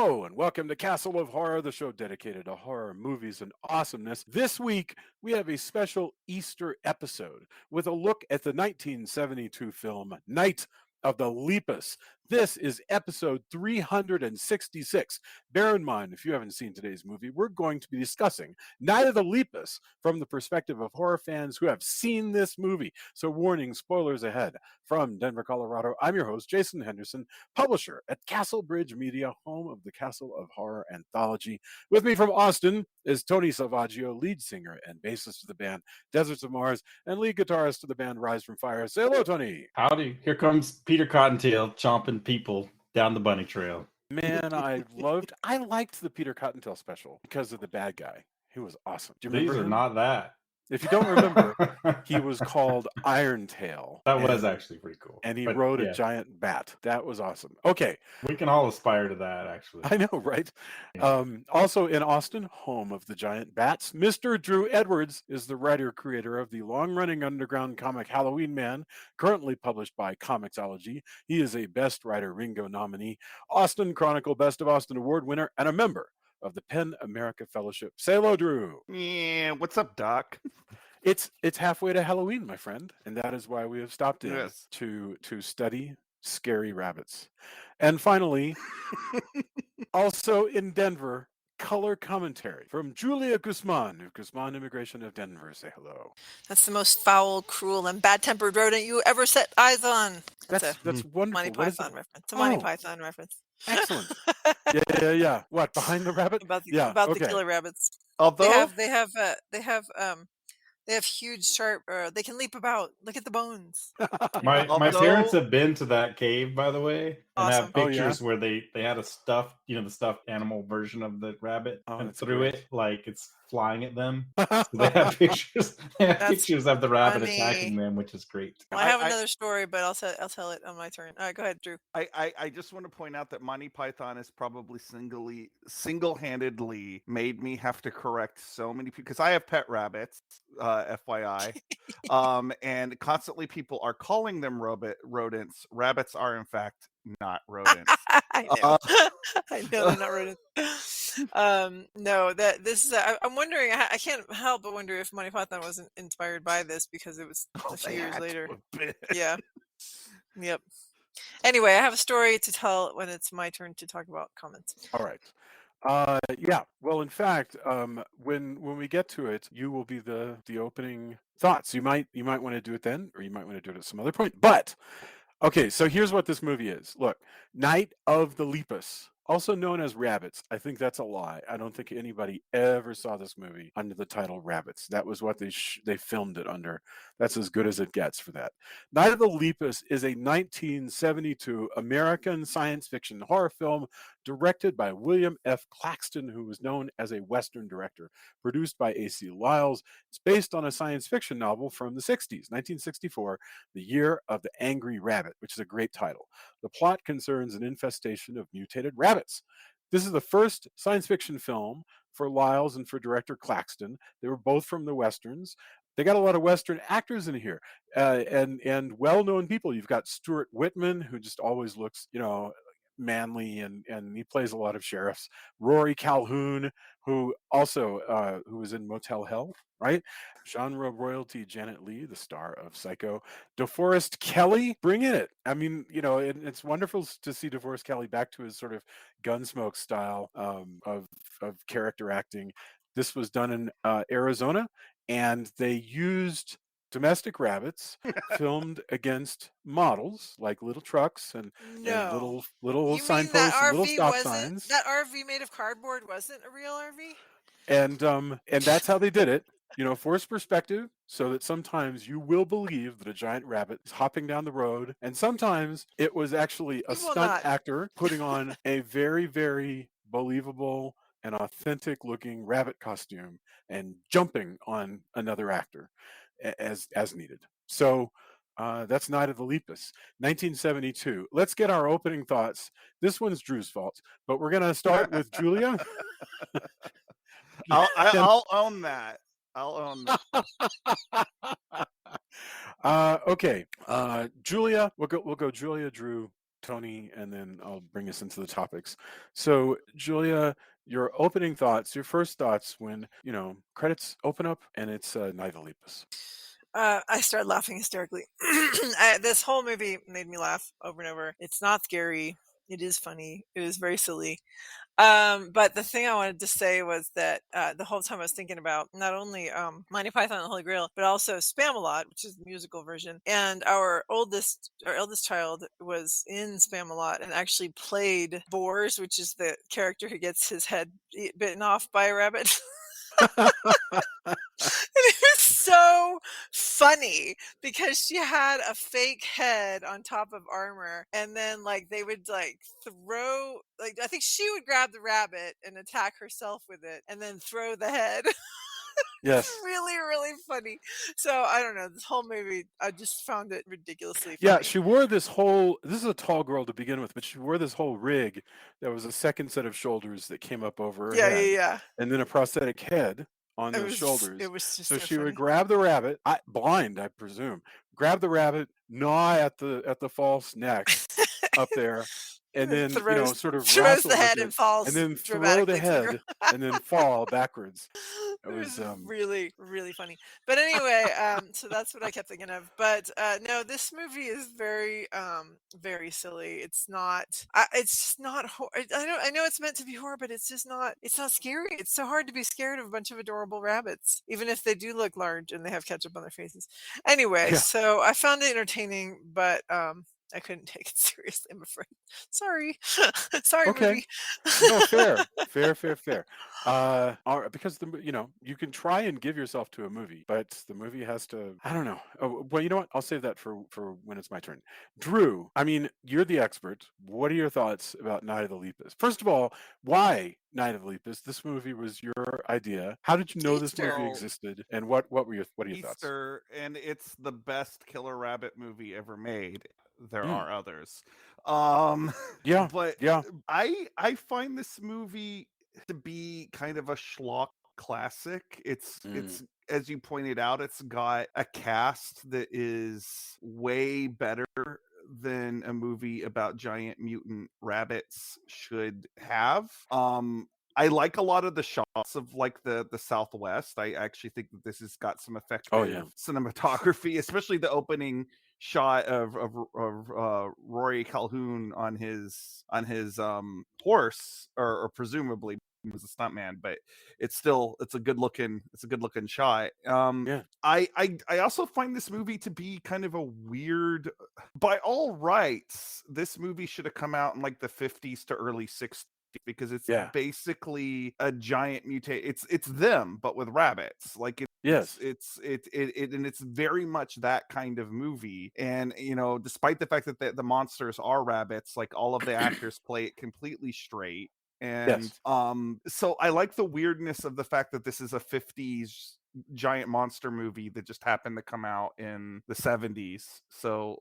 Hello, and welcome to Castle of Horror, the show dedicated to horror movies and awesomeness. This week, we have a special Easter episode with a look at the 1972 film Night of the Lepus. This is episode 366. Bear in mind, if you haven't seen today's movie, we're going to be discussing Night of the Lepus from the perspective of horror fans who have seen this movie. So warning, spoilers ahead. From Denver, Colorado, I'm your host, Jason Henderson, publisher at Castle Bridge Media, home of the Castle of Horror anthology. With me from Austin is Tony Salvaggio, lead singer and bassist of the band Deserts of Mars, and lead guitarist of the band Rise from Fire. Say hello, Tony. Howdy. Here comes Peter Cottontail chomping people down the bunny trail. Man, I liked the Peter Cottontail special because of the bad guy. He was awesome. Do you remember These are him? not that. If you don't remember, he was called Iron Tail. That was actually pretty cool. And he rode a giant bat. That was awesome. Okay. We can all aspire to that, actually. I know, right? Yeah. Also in Austin, home of the giant bats, Mr. Drew Edwards is the writer-creator of the long-running underground comic Halloween Man, currently published by Comixology. He is a Best Writer Ringo nominee, Austin Chronicle Best of Austin Award winner, and a member of the PEN America Fellowship. Say hello, Drew. Yeah, what's up, Doc? It's halfway to Halloween, my friend, and that is why we have stopped in Yes. to study scary rabbits. And finally, also in Denver, color commentary from Julia Guzman of Guzman Immigration of Denver. Say hello. That's the most foul, cruel, and bad-tempered rodent you ever set eyes on. That's wonderful. Monty What is Python it? reference. It's a Monty Python reference. Excellent. Yeah. What, behind the rabbit? About the okay. killer rabbits. Although They have huge, sharp. They can leap about. Look at the bones. My Although- parents have been to that cave, by the way, and Awesome. have pictures where they had a stuffed, the stuffed animal version of the rabbit, and that's threw great. it like it's flying at them. So they have pictures. They have That's pictures of the rabbit funny. attacking them, which is great. Well, I have I- another story, but I'll tell it on my turn. All right, go ahead, Drew. I just want to point out that Monty Python has probably single-handedly made me have to correct so many people because I have pet rabbits, FYI, and constantly people are calling them rodents. Rabbits are in fact not rodents. I know. I know they're not rodents. No, this is. I'm wondering. I can't help but wonder if Monty Python wasn't inspired by this because it was a few years later. Yeah. Yep. Anyway, I have a story to tell when it's my turn to talk about comments. All right. Yeah. Well, in fact, when we get to it, you will be the opening thoughts. You might want to do it then, or you might want to do it at some other point. But okay, so here's what this movie is. Look, Night of the Lepus, also known as Rabbits. I think that's a lie. I don't think anybody ever saw this movie under the title Rabbits. That was what they filmed it under. That's as good as it gets for that. Night of the Lepus is a 1972 American science fiction horror film directed by William F. Claxton, who was known as a Western director, produced by A.C. Lyles. It's based on a science fiction novel from the 60s, 1964, The Year of the Angry Rabbit, which is a great title. The plot concerns an infestation of mutated rabbits. This is the first science fiction film for Lyles and for director Claxton. They were both from the Westerns. They got a lot of Western actors in here, and well-known people. You've got Stuart Whitman, who just always looks, manly, and he plays a lot of sheriffs. Rory Calhoun, who also who was in Motel Hell, right? Genre royalty Janet Leigh, the star of Psycho. DeForest Kelley, bring in it. I mean, it's wonderful to see DeForest Kelley back to his sort of Gunsmoke style of character acting. This was done in Arizona, and they used domestic rabbits filmed against models like little trucks and little You signposts mean that and little RV stop wasn't signs. that RV made of cardboard wasn't a real RV? And that's how they did it. Forced perspective, so that sometimes you will believe that a giant rabbit is hopping down the road, and sometimes it was actually a You will stunt not. actor putting on a very, very believable and authentic looking rabbit costume and jumping on another actor as needed. So that's Night of the Lepus, 1972. Let's get our opening thoughts. This one's Drew's fault, but we're gonna start with Julia. I'll own that. I'll own that. Okay. Julia, we'll go Julia, Drew, Tony, and then I'll bring us into the topics. So, Julia, your opening thoughts, your first thoughts when, credits open up and it's Night of the Lepus. I started laughing hysterically. This whole movie made me laugh over and over. It's not scary. It is funny. It is very silly. But the thing I wanted to say was that the whole time I was thinking about not only Monty Python and the Holy Grail, but also Spamalot, which is the musical version. And our eldest child was in Spamalot and actually played Boars, which is the character who gets his head bitten off by a rabbit. And it was so funny because she had a fake head on top of armor, and then they would throw, I think she would grab the rabbit and attack herself with it and then throw the head. Yes. It's really, really funny. So I don't know, this whole movie, I just found it ridiculously funny. Yeah, she wore this is a tall girl to begin with, but she wore this whole rig that was a second set of shoulders that came up over her head. Yeah. And then a prosthetic head on those shoulders. It was just so she funny. would grab the rabbit, blind, I presume, grab the rabbit, gnaw at the false neck up there, and then sort of throws wrestle the head with and it, falls, and then throw dramatically the to the head and then fall backwards. It was really, really funny. But anyway, so that's what I kept thinking of. But no, this movie is very, very silly. It's not. It's just not. I know it's meant to be horror, but it's just not. It's not scary. It's so hard to be scared of a bunch of adorable rabbits, even if they do look large and they have ketchup on their faces. Anyway, so I found it entertaining, but I couldn't take it seriously, I'm afraid. Sorry. Sorry, Okay. movie. No, fair. Because you can try and give yourself to a movie, but the movie has to. I don't know. Oh, well, you know what? I'll save that for when it's my turn. Drew, I mean, you're the expert. What are your thoughts about Night of the Lepus? First of all, why Night of the Lepus? This movie was your idea. How did you know this movie Easter. existed? And what are your thoughts? Easter, and it's the best killer rabbit movie ever made. There are others. Yeah. But yeah. I find this movie to be kind of a schlock classic. It's as you pointed out, it's got a cast that is way better than a movie about giant mutant rabbits should have. I like a lot of the shots of the Southwest. I actually think that this has got some effective cinematography, especially the opening shot of Rory Calhoun on his horse, or presumably he was a stuntman, but it's a good looking shot. I also find this movie to be kind of a weird. By all rights, this movie should have come out in the 50s to early 60s. Because it's basically a giant mutate. It's them, but with rabbits. It's very much that kind of movie. And despite the fact that the monsters are rabbits, all of the actors play it completely straight. And so I like the weirdness of the fact that this is a 50s giant monster movie that just happened to come out in the 70s. So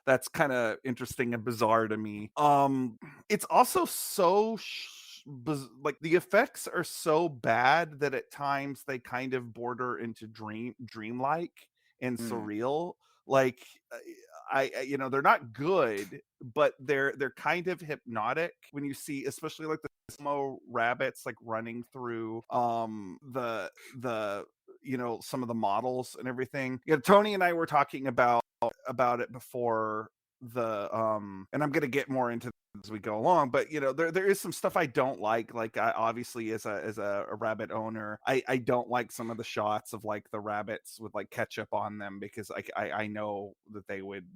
that's kind of interesting and bizarre to me. It's also so the effects are so bad that at times they kind of border into dreamlike and surreal. They're not good, but they're kind of hypnotic when you see, especially the sumo rabbits running through the some of the models and everything. Tony and I were talking about it before and I'm gonna get more into as we go along, but there is some stuff I don't like. I obviously as a rabbit owner, I don't like some of the shots of the rabbits with ketchup on them, because I know that they would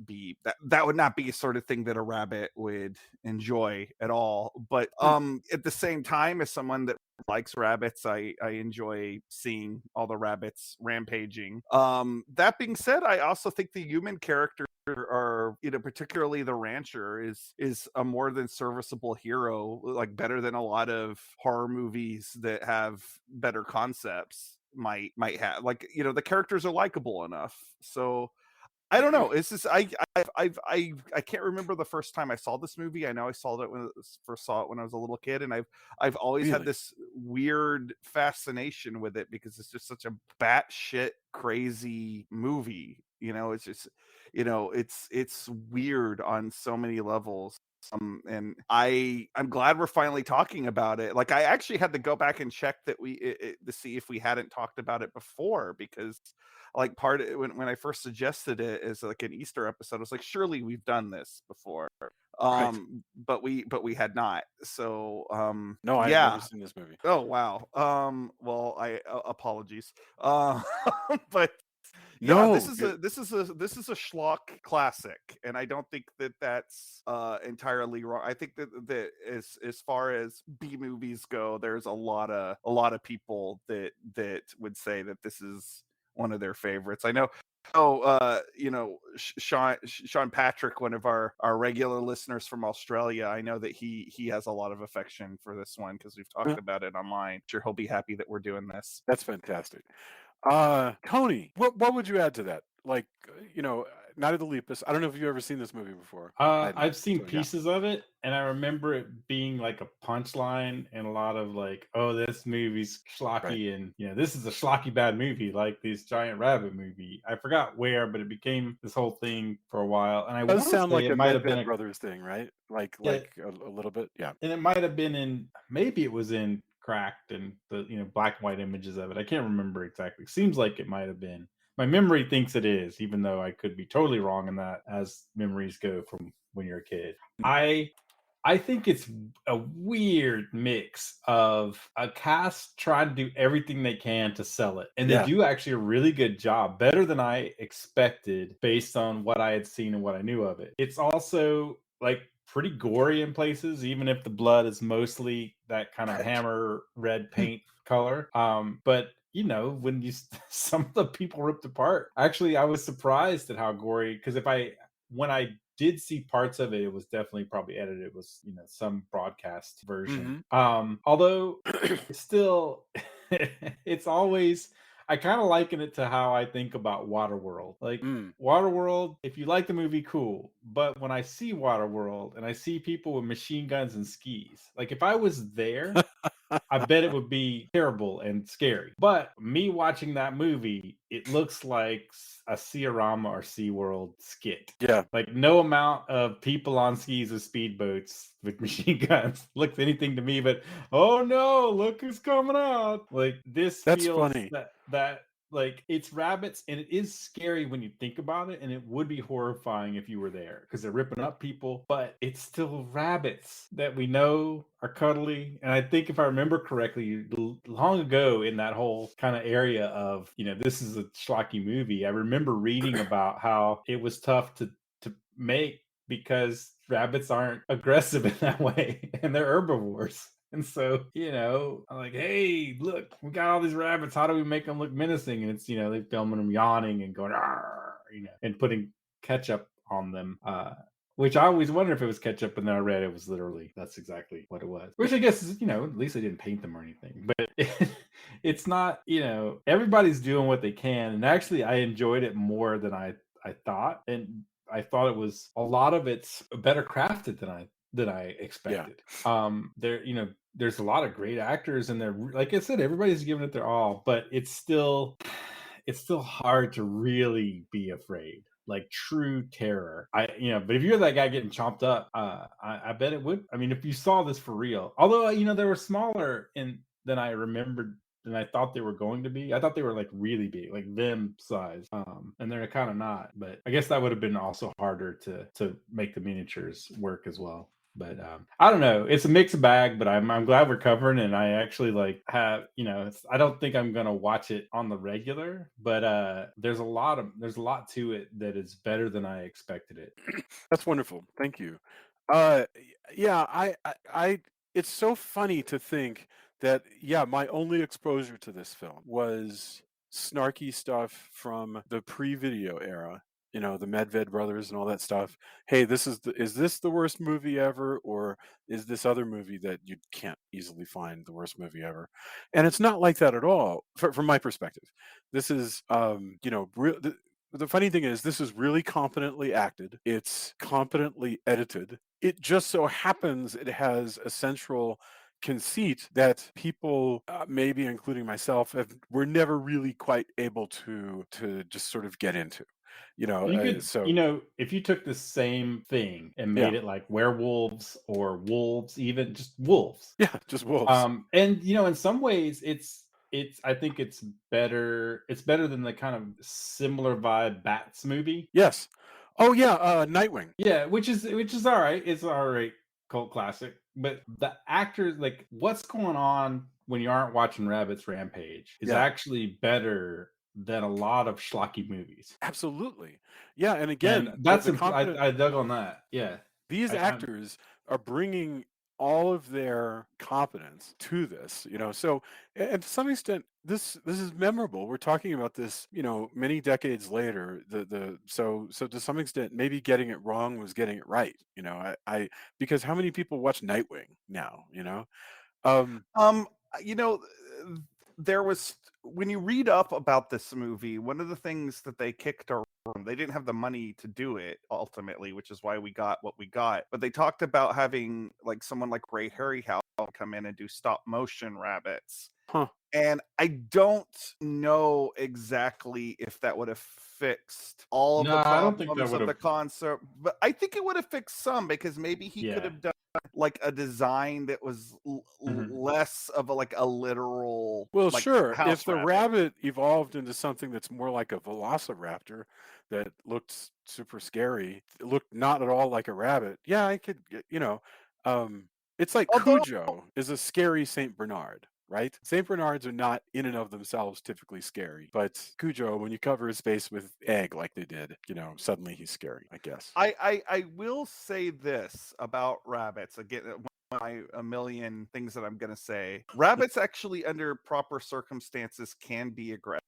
be that would not be a sort of thing that a rabbit would enjoy at all. But at the same time, as someone that likes rabbits, I enjoy seeing all the rabbits rampaging. That being said, I also think the human characters are, particularly the rancher is a more than serviceable hero, better than a lot of horror movies that have better concepts might have. The characters are likable enough. So I don't know. It's just I can't remember the first time I saw this movie. I know I saw it when I was a little kid, and I've always had this weird fascination with it because it's just such a batshit crazy movie. It's just, it's weird on so many levels. And I'm glad we're finally talking about it. Like, I actually had to go back and check that to see if we hadn't talked about it before, because like when I first suggested it as like an Easter episode, I was like, surely we've done this before. Right. But we had not. So No, I've yeah. never seen this movie. Oh wow. Well, I apologies. But yeah, No, this is a schlock classic, and I don't think that that's entirely wrong. I think that as far as B movies go, there's a lot of people that would say that this is one of their favorites. I know. Oh, Sean Patrick, one of our regular listeners from Australia, I know that he has a lot of affection for this one because we've talked about it online. Sure, he'll be happy that we're doing this. That's fantastic. Tony, what would you add to that? Like, Night of the Lepus. I don't know if you've ever seen this movie before. I've seen so, yeah. pieces of it, and I remember it being like a punchline and a lot of like, oh, this movie's schlocky, and this is a schlocky bad movie, like this giant rabbit movie. I forgot where, but it became this whole thing for a while, and I It does want to sound say like it a might have Med been Brothers thing, right? Like a little bit, yeah. and it might have been in, maybe it was in Cracked and the black and white images of it. I can't remember exactly. Seems like it might have been. My memory thinks it is, even though I could be totally wrong in that, as memories go from when you're a kid. I think it's a weird mix of a cast trying to do everything they can to sell it. And they do actually a really good job, better than I expected based on what I had seen and what I knew of it. It's also like pretty gory in places, even if the blood is mostly that kind of hammer red paint color. But when some of the people ripped apart, actually, I was surprised at how gory, because when I did see parts of it, it was definitely probably edited. It was, some broadcast version. Although still, it's always, I kind of liken it to how I think about Waterworld. Like Waterworld, if you like the movie, cool. But when I see Waterworld and I see people with machine guns and skis, like if I was there, I bet it would be terrible and scary. But me watching that movie, it looks like a Ciarama or SeaWorld skit. Yeah. Like no amount of people on skis with speedboats with machine guns looks anything to me but, oh no, look who's coming out. Like this That's feels funny. that like it's rabbits, and it is scary when you think about it, and it would be horrifying if you were there because they're ripping up people, but it's still rabbits that we know are cuddly. And I think if I remember correctly, long ago in that whole kind of area of, this is a schlocky movie, I remember reading about how it was tough to make because rabbits aren't aggressive in that way and they're herbivores. And so, I'm like, hey, look, we got all these rabbits. How do we make them look menacing? And it's, they filming them yawning and going, and putting ketchup on them. Which I always wondered if it was ketchup, and then I read it was literally, that's exactly what it was. Which I guess is, at least they didn't paint them or anything. But it's not, everybo's doing what they can. And actually, I enjoyed it more than I thought. And I thought it was, a lot of it's better crafted than I expected. There's a lot of great actors, and they're, like I said, everybody's giving it their all, but it's still hard to really be afraid, like true terror. But if you're that guy getting chomped up, I bet it would. I mean, if you saw this for real, although they were smaller than I remembered than I thought they were going to be. I thought they were like really big, like them size, and they're kind of not. But I guess that would have been also harder to make the miniatures work as well. But I don't know. It's a mixed bag, but I'm glad we're covering it. And I actually have, I don't think I'm gonna watch it on the regular, but there's a lot to it that is better than I expected it. That's wonderful. Thank you. Yeah, I it's so funny to think that, my only exposure to this film was snarky stuff from the pre-video era, the Medved brothers and all that stuff. Hey, is this the worst movie ever, or is this other movie that you can't easily find the worst movie ever? And it's not like that at all, from my perspective. This is, the funny thing is, this is really competently acted. It's competently edited. It just so happens it has a central conceit that people, maybe including myself, were never really quite able to just sort of get into. You know, You could, so if you took the same thing and yeah, made it like werewolves or wolves, even just wolves. yeah, just wolves. And in some ways I think it's better. It's better than the kind of similar vibe Bats movie. Yes. Oh yeah, Nightwing. Yeah, which is all right. It's all right, cult classic. But the actors, like, what's going on when you aren't watching Rabbits Rampage is Yeah. actually better than a lot of schlocky movies. Absolutely. Yeah, and And again, that's the competent I dug on that. Yeah. these I kind actors are bringing all of their competence to this, so and to some extent this is memorable. We're talking about this, many decades later. So to some extent maybe getting it wrong was getting it right. I because how many people watch Nightwing now? um You know, there was when you read up about this movie, one of the things that they kicked around, they didn't have the money to do it ultimately, which is why we got what we got. But they talked about having like someone like Ray Harryhausen come in and do stop motion rabbits. huh And I don't know exactly if that would have fixed all of No, the I don't think that problems would of the have. concept, but I think it would have fixed some, because maybe he could Yeah. have done like a design that was Mhm. less of a literal, well, like, sure, if house the rabbit. rabbit evolved into something that's more like a velociraptor that looked super scary, it looked not at all like a rabbit, yeah, I could it's like Although, Cujo is a scary Saint Bernard, right? Saint Bernards are not in and of themselves typically scary, but Cujo, when you cover his face with egg like they did, suddenly he's scary, I guess. I will say this about rabbits again. A million things that I'm gonna say. Rabbits actually, under proper circumstances, can be aggressive.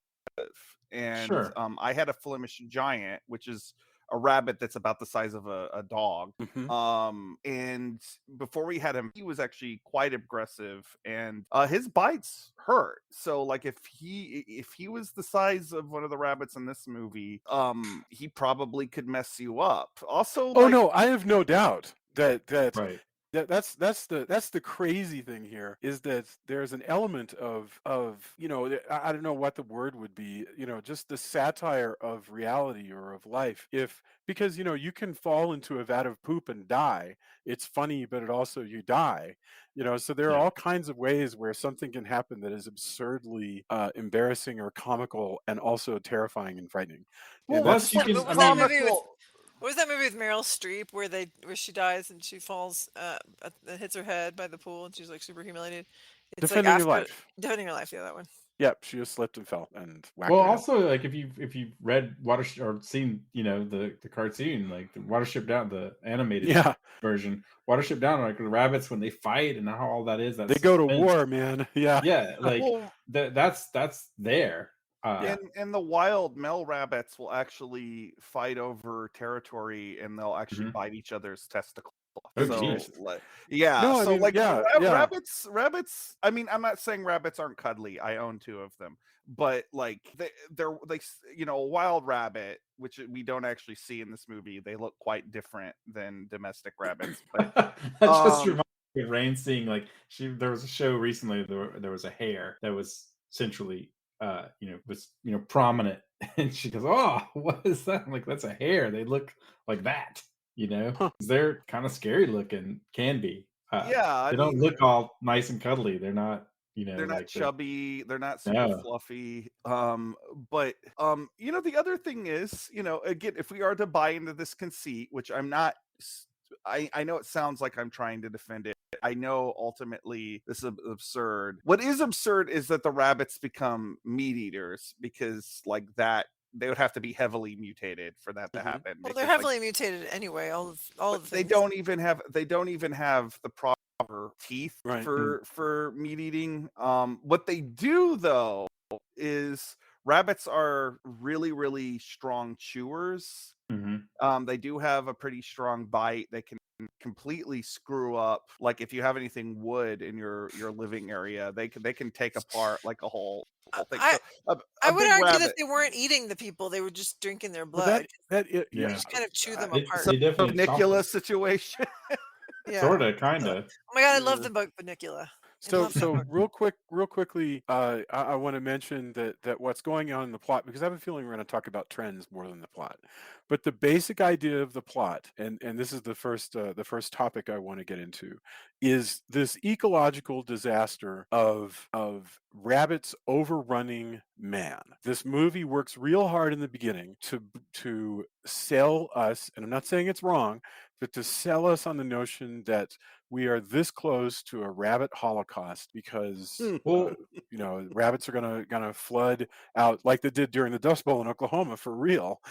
And Sure. I had a Flemish giant, which is a rabbit that's about the size of a dog. Hmm. And before we had him, he was actually quite aggressive, and his bites hurt. So, like, if he was the size of one of the rabbits in this movie, he probably could mess you up. Also, Oh like, no, I have no doubt Right. that's the crazy thing here, is that there's an element of I don't know what the word would be, just the satire of reality or of life, if because you can fall into a vat of poop and die. It's funny, but it also you die, so there are Yeah. all kinds of ways where something can happen that is absurdly embarrassing or comical and also terrifying and frightening. well, And what's Plus, that's you what's can. What I was that mean, movie with? comical? What was that movie with Meryl Streep where she dies and she falls, hits her head by the pool and she's like super humiliated? It's like Defending Your after Life. Defending Your Life. Yeah, that one. Yep, she just slipped and fell and whacked well, her head. also, like, if you've read or seen the cartoon, like the Watership Down, the animated Yeah, version, Watership Down, like the rabbits when they fight and how all that is, that they go to suspense. war, man. Yeah. Yeah, like Well, that's there. Yeah. in the wild, male rabbits will actually fight over territory, and they'll actually Mhm. bite each other's testicles. Oh, So, geez. yeah. No, I So, mean, like, yeah, yeah. rabbits. I mean, I'm not saying rabbits aren't cuddly. I own two of them, but like a wild rabbit, which we don't actually see in this movie, they look quite different than domestic rabbits. But That just um, reminds me of Rain seeing, like, there was a show recently, there was a hare that was centrally prominent, and she goes, "Oh, what is that?" I'm like, "That's a hare. They look like that." Huh. 'Cause they're kind of scary looking, can be. yeah, I They don't mean, look all nice and cuddly. They're not, they're not like the chubby, they're not super no. fluffy. But the other thing is, again, if we are to buy into this conceit, which I'm not, I know it sounds like I'm trying to defend it. I know ultimately this is absurd. What is absurd is that the rabbits become meat eaters, because like that they would have to be heavily mutated for that to Mhm. happen, Well, they're because like, heavily mutated anyway. All but of the they things. don't even have the proper teeth Right. for meat eating. What they do though is rabbits are really, really strong chewers. Mhm. They do have a pretty strong bite. They can completely screw up, like, if you have anything wood in your living area, they can take apart like a whole thing. I So a, I a would big argue that rabbit. they weren't eating the people; they were just drinking their Well, blood. yeah. They Yeah. just kind of chew them I- apart. So They definitely stomp Canicula them. situation. Yeah. Sorta, kinda. Oh my god, I love Yeah. the bug Banicula. So, love that book. real quickly, I want to mention that what's going on in the plot, because I have a feeling we're going to talk about trends more than the plot. But the basic idea of the plot, and this is the first topic I want to get into, is this ecological disaster of rabbits overrunning man. This movie works real hard in the beginning to sell us, and I'm not saying it's wrong, but to sell us on the notion that we are this close to a rabbit holocaust because Well, rabbits are gonna flood out like they did during the Dust Bowl in Oklahoma for real,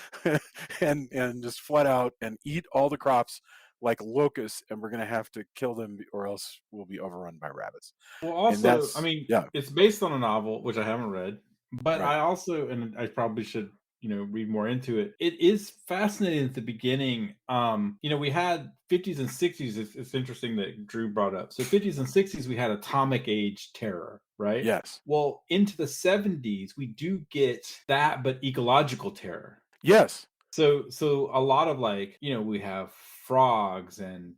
and just flood out and eat all the crops like locusts, and we're gonna have to kill them or else we'll be overrun by rabbits. well, And also, I that's mean, yeah, it's based on a novel which I haven't read, but right. I also, and I probably should, read more into it. It is fascinating at the beginning. We had 50s and 60s. It's interesting that Drew brought up. So 50s and 60s, we had atomic age terror, right? Yes. Well, into the 70s, we do get that, but ecological terror. Yes. So a lot of we have frogs and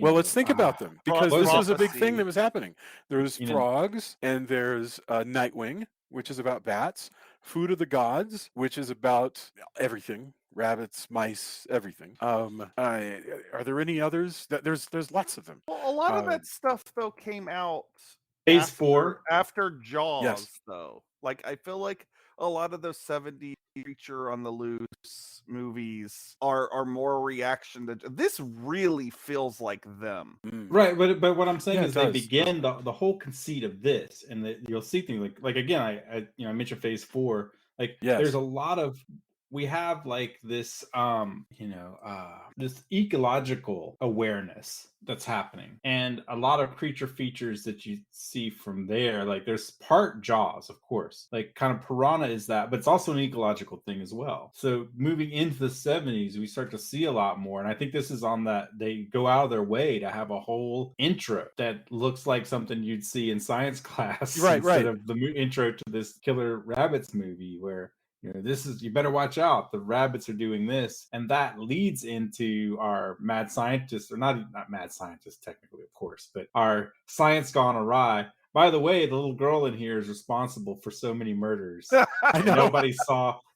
Well, let's think about them, because what is this it? was a big thing Prophecy. that was happening. There's You know, frogs, and there's Nightwing, which is about bats. Food of the Gods, which is about everything. Rabbits, mice, everything. Are there any others? There's lots of them. Well, a lot of Uh, that stuff though came out Phase 4. after Jaws, Yes. though. Like I feel like a lot of those 70s Creature on the Loose movies are more a reaction to this. Really feels like them. Right, but what I'm saying Yeah, is it they does, begin doesn't it? the whole conceit of this, and that you'll see things like again, I mentioned Phase 4. Like there's Yes. a lot of we have like this this ecological awareness that's happening, and a lot of creature features that you see from there. Like there's part Jaws, of course, like kind of Piranha is that, but it's also an ecological thing as well. So moving into the 70s, we start to see a lot more, and I think this is on that they go out of their way to have a whole intro that looks like something you'd see in science class Right, instead right. of the intro to this Killer Rabbits movie where this is, you better watch out, the rabbits are doing this, and that leads into our mad scientist, or not mad scientist technically, of course, but our science gone awry. By the way, the little girl in here is responsible for so many murders. I know.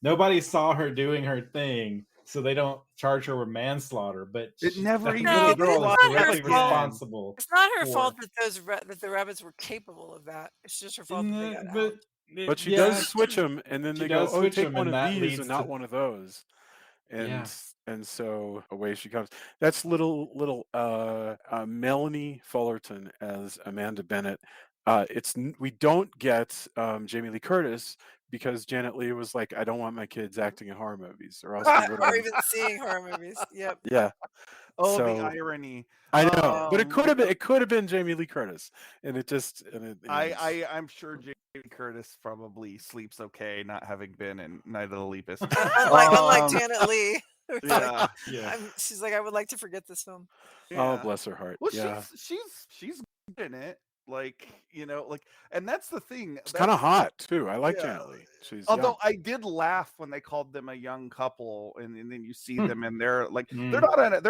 Nobody saw her doing her thing, so they don't charge her with manslaughter. But It never that even little No, girl is it's not her directly fault. responsible. It's not her for- fault that the rabbits were capable of that. It's just her fault that they got out. But she yeah, does switch them, and then she they go, does "Oh, switch take 'em, one and of that these leads and not to- one of those." And Yeah. and so away she comes. That's little Melanie Fullerton as Amanda Bennett. We don't get Jamie Lee Curtis because Janet Leigh was like, "I don't want my kids acting in horror movies, or else we would Or have." even seeing horror movies. Yep. Yeah, Oh, the so irony. I know, but it Um, could have been Jamie Lee Curtis, and it just I'm sure Jamie Curtis probably sleeps okay, not having been in Night of the Lepus. Unlike Janet Leigh. who's like, Yeah, she's like, I would like to forget this film. Oh, yeah. bless her heart. Well, Yeah, she's good in it. Like and that's the thing. it's kind of That's hot too. I like yeah. Janet Leigh. She's Although I did laugh when they called them a young couple, and then you see them, and they're like they're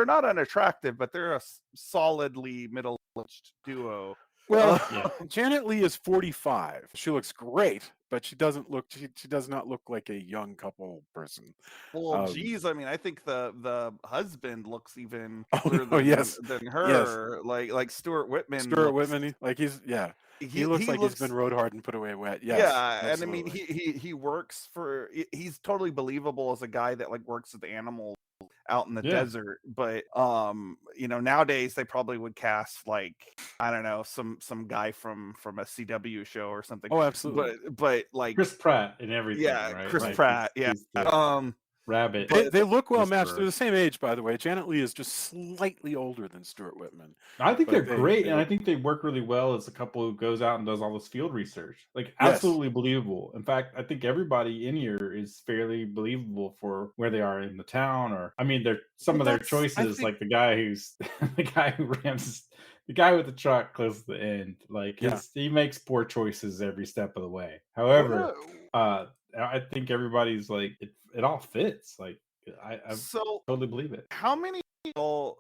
not unattractive, but they're a solidly middle-aged duo. Well, Janet Leigh is 45. She looks great, but she doesn't look. She does not look like a young couple person. Well, geez, I mean, I think the husband looks even Oh, cooler no, yes. than Yes. her. Like Stuart Whitman. Stuart Whitman, like he looks like he's been rode hard and put away wet. Yes, yeah, and I mean absolutely. he works for. He's totally believable as a guy that like works with animals out in the desert. But nowadays they probably would cast like, I don't know, some guy from a CW show or something. Oh, absolutely. But like Chris Pratt and everything. yeah, right? Chris Like, Pratt. Yeah. he's the rabbit. They look well matched. whisperer. They're the same age, by the way. Janet Leigh is just slightly older than Stuart Whitman. I think But they're great, they and I look- think they work really well as a couple who goes out and does all this field research. Like, Yes. absolutely believable. In fact, I think everybody in here is fairly believable for where they are in the town. Or, I mean, some of their choices, like the guy who's the guy who rams the guy with the truck close to the end. Like, he makes poor choices every step of the way. However, I think everybody's like it all fits. Like, I totally believe it. How many people,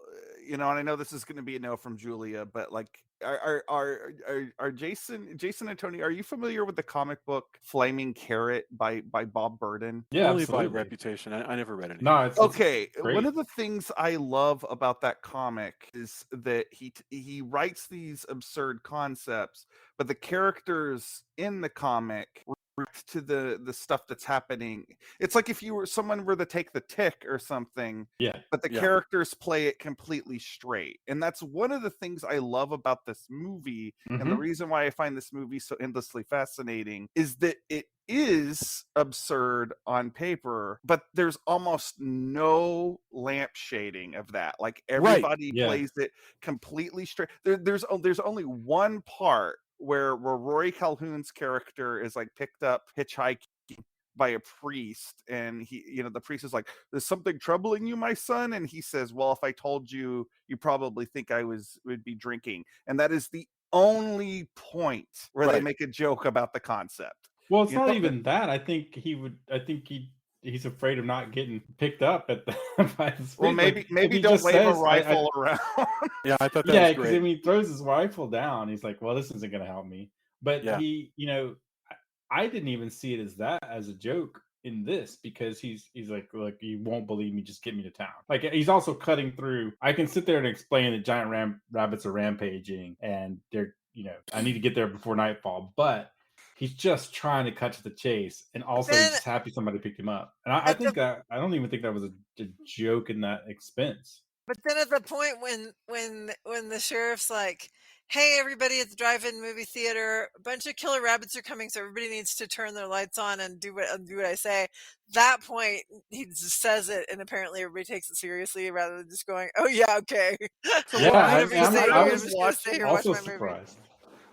and I know this is going to be a no from Julia, but like, are Jason and Tony, are you familiar with the comic book Flaming Carrot by Bob Burden? Yeah, Only by absolutely. reputation. I never read any. No, it's Okay, great. one of the things I love about that comic is that he writes these absurd concepts, but the characters in the comic react to the stuff that's happening. It's like if someone were to take The Tick or something, Yeah. but the Yeah. characters play it completely straight. And that's one of the things I love about this movie, and the Mhm. reason why I find this movie so endlessly fascinating is that it is absurd on paper, but there's almost no lamp shading of that. Like everybody Yeah. plays it completely straight. There's only one part where Rory Calhoun's character is like picked up hitchhiking by a priest, and he, the priest is like, "There's something troubling you, my son," and he says, "Well, if I told you, you probably think I would be drinking," and that is the only point where they Right. make a joke about the concept. Well, it's You not know, even that. I think he's afraid of not getting picked up at the by the Well, priest. Like, if maybe he don't just wave a says, rifle around. Yeah, I thought that yeah, was because great. he throws his rifle down. He's like, "Well, this isn't going to help me." But Yeah. he, I didn't even see it as a joke in this, because he's like, "Look, you won't believe me. Just get me to town." Like, he's also cutting through. I can sit there and explain that giant rabbits are rampaging, and they're, I need to get there before nightfall, but he's just trying to cut to the chase, and also he's then just happy somebody picked him up. And I at think the that I don't even think that was a joke in that expense. But then at the point when the sheriff's like, "Hey, everybody at the drive-in movie theater, a bunch of killer rabbits are coming, so everybody needs to turn their lights on and do what I say." That point, he just says it, and apparently everybody takes it seriously rather than just going, "Oh yeah, okay." So Yeah, Whatever you say, I I'm was just gonna stay here and watch also my movie. surprised.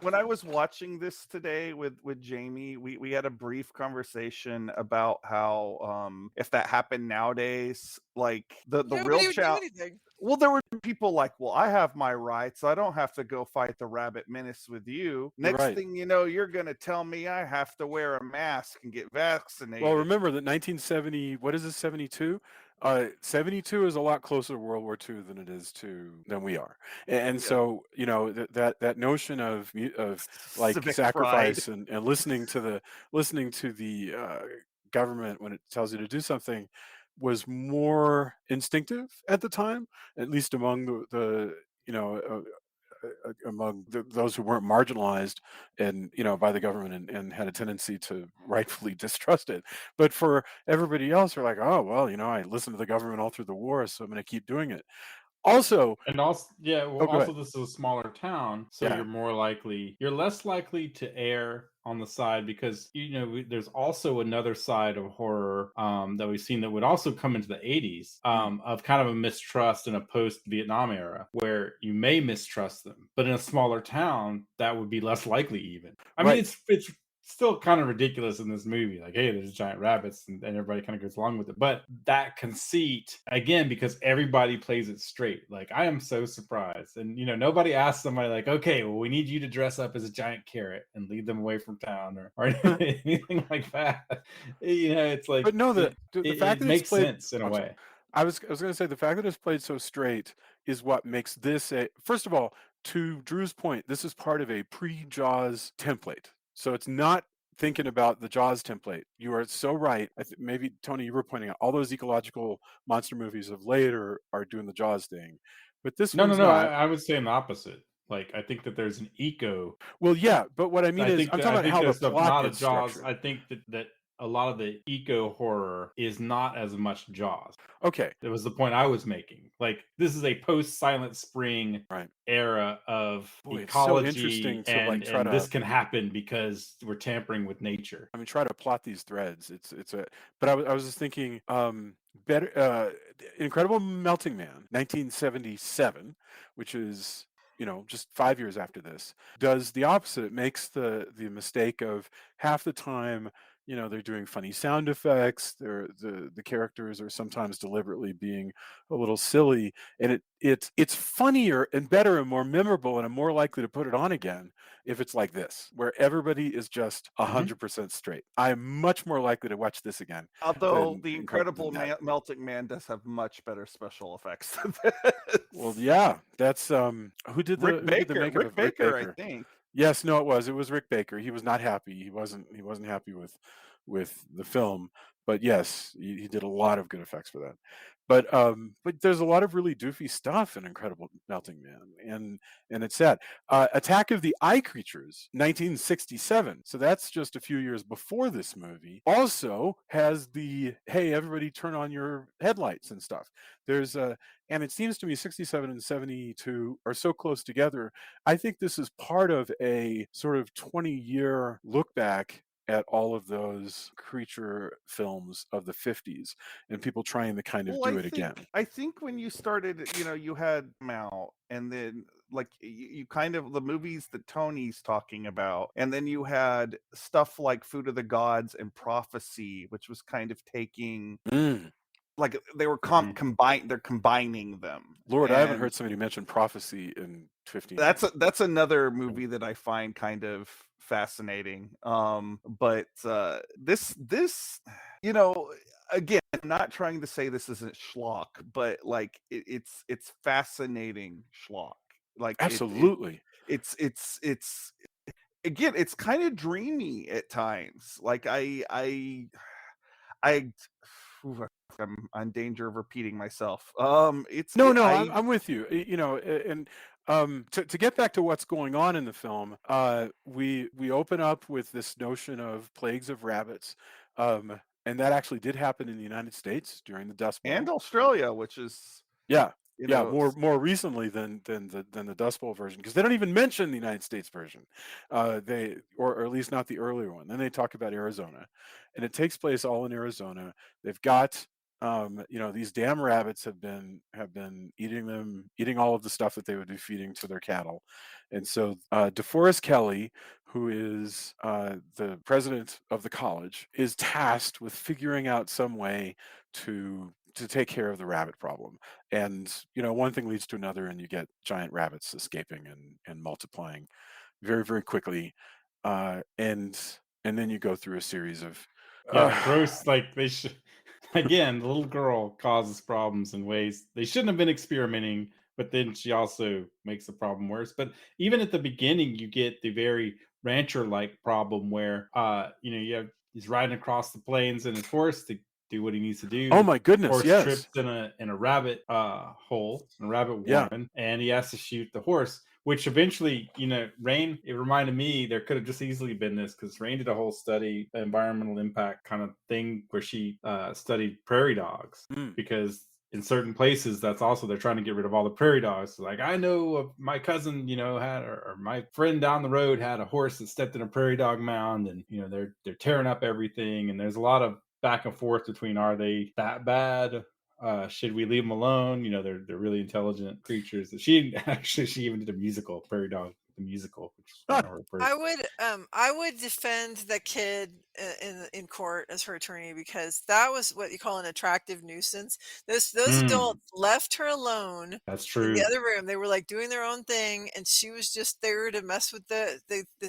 when I was watching this today with Jamie, we had a brief conversation about how if that happened nowadays, like the Nobody real would do challenge. anything. Well, there were people like, well, I have my rights. I don't have to go fight the rabbit menace with you. You're Next right. thing you know, you're going to tell me I have to wear a mask and get vaccinated. Well, remember that 1970. What is this? 72. 72 is a lot closer to World War II than we are, and Yeah. so that notion of like Civic sacrifice pride. and listening to the government when it tells you to do something was more instinctive at the time, at least among the among those who weren't marginalized and by the government and had a tendency to rightfully distrust it. But for everybody else, they're like, oh well, I listened to the government all through the war, so I'm going to keep doing it. Also, And also, yeah, well, oh, go also ahead. this is a smaller town, so Yeah. you're less likely to err on the side, because there's also another side of horror that we've seen that would also come into the 80s, of kind of a mistrust in a post-Vietnam era where you may mistrust them, but in a smaller town that would be less likely even. I mean, Right. it's still kind of ridiculous in this movie, like, hey, there's giant rabbits, and everybody kind of goes along with it. But that conceit, again, because everybody plays it straight, like, I am so surprised. And nobody asks somebody like, okay, well, we need you to dress up as a giant carrot and lead them away from town, or anything like that. It's like, But no, the fact it that it's makes played. sense in a I'm sorry. way. I was going to say the fact that it's played so straight is what makes this first of all, to Drew's point, this is part of a pre-Jaws template. So it's not thinking about the Jaws template. You are so right. Maybe Tony, you were pointing out all those ecological monster movies of late are doing the Jaws thing, but this No, one's not. I would say the opposite. Like, I think that there's an eco. Well, yeah, but what I mean is, I'm talking I about think how the there's plot not a is Jaws. structured. I think that a lot of the eco horror is not as much Jaws. Okay. That was the point I was making. Like, this is a post-Silent Spring Right. era of Boy, it's so ecology, interesting to like try and this to. can happen because we're tampering with nature. I mean, try to plot these threads. But I was just thinking, better, Incredible Melting Man, 1977, which is just 5 years after this, does the opposite. It makes the mistake of half the time they're doing funny sound effects. The characters are sometimes deliberately being a little silly, and it's funnier and better and more memorable, and I'm more likely to put it on again if it's like this, where everybody is just 100% straight. I'm much more likely to watch this again. Although than the Incredible Incredible than that. Melting Man does have much better special effects than this. Well, yeah, that's who did the makeup of Rick Baker, I Baker? think. Yes, no, it was Rick Baker. He was not happy. He wasn't happy with the film, but yes, he did a lot of good effects for that. But there's a lot of really doofy stuff in Incredible Melting Man, and it's sad. Attack of the Eye Creatures, 1967. So that's just a few years before this movie. Also has the hey, everybody turn on your headlights and stuff. There's a and it seems to me 67 and 72 are so close together. I think this is part of a sort of 20-year look back at all of those creature films of the 50s and people trying to kind of do it again. I think when you started, you had Mal, and then like you kind of the movies that Tony's talking about, and then you had stuff like Food of the Gods and Prophecy, which was kind of taking like they were they're combining them. Lord, I haven't heard somebody mention Prophecy in 15 years. That's another movie that I find kind of fascinating. But this again, I'm not trying to say this isn't schlock, but like it's fascinating schlock. Like absolutely, it's again, it's kind of dreamy at times. Like I'm in danger of repeating myself. I'm with you. And to get back to what's going on in the film, we open up with this notion of plagues of rabbits, and that actually did happen in the United States during the Dust Bowl and Australia, which is more recently than the Dust Bowl version, because they don't even mention the United States version, or at least not the earlier one. Then they talk about Arizona, and it takes place all in Arizona. They've got these damn rabbits have been eating all of the stuff that they would be feeding to their cattle, and so DeForest Kelley, who is the president of the college, is tasked with figuring out some way to take care of the rabbit problem. And one thing leads to another, and you get giant rabbits escaping and multiplying very, very quickly, and then you go through a series of gross. Like they should again, the little girl causes problems in ways they shouldn't have been experimenting, but then she also makes the problem worse. But even at the beginning, you get the very rancher-like problem where he's riding across the plains in his horse to do what he needs to do. Oh my goodness! Horse yes, trips in a rabbit hole, in a rabbit warren, and he has to shoot the horse. Which eventually, Rain, it reminded me there could have just easily been this, because Rain did a whole study, environmental impact kind of thing, where she studied prairie dogs, because in certain places, that's also, they're trying to get rid of all the prairie dogs. Like, I know my cousin, had, or my friend down the road had a horse that stepped in a prairie dog mound, and, they're tearing up everything. And there's a lot of back and forth between, are they that bad? Should we leave them alone? They're really intelligent creatures. She even did a musical, Prairie Dog, the musical, which is kind of her first. I would defend the kid in court as her attorney, because that was what you call an attractive nuisance. Those adults left her alone. That's true. In the other room, they were like doing their own thing, and she was just there to mess with the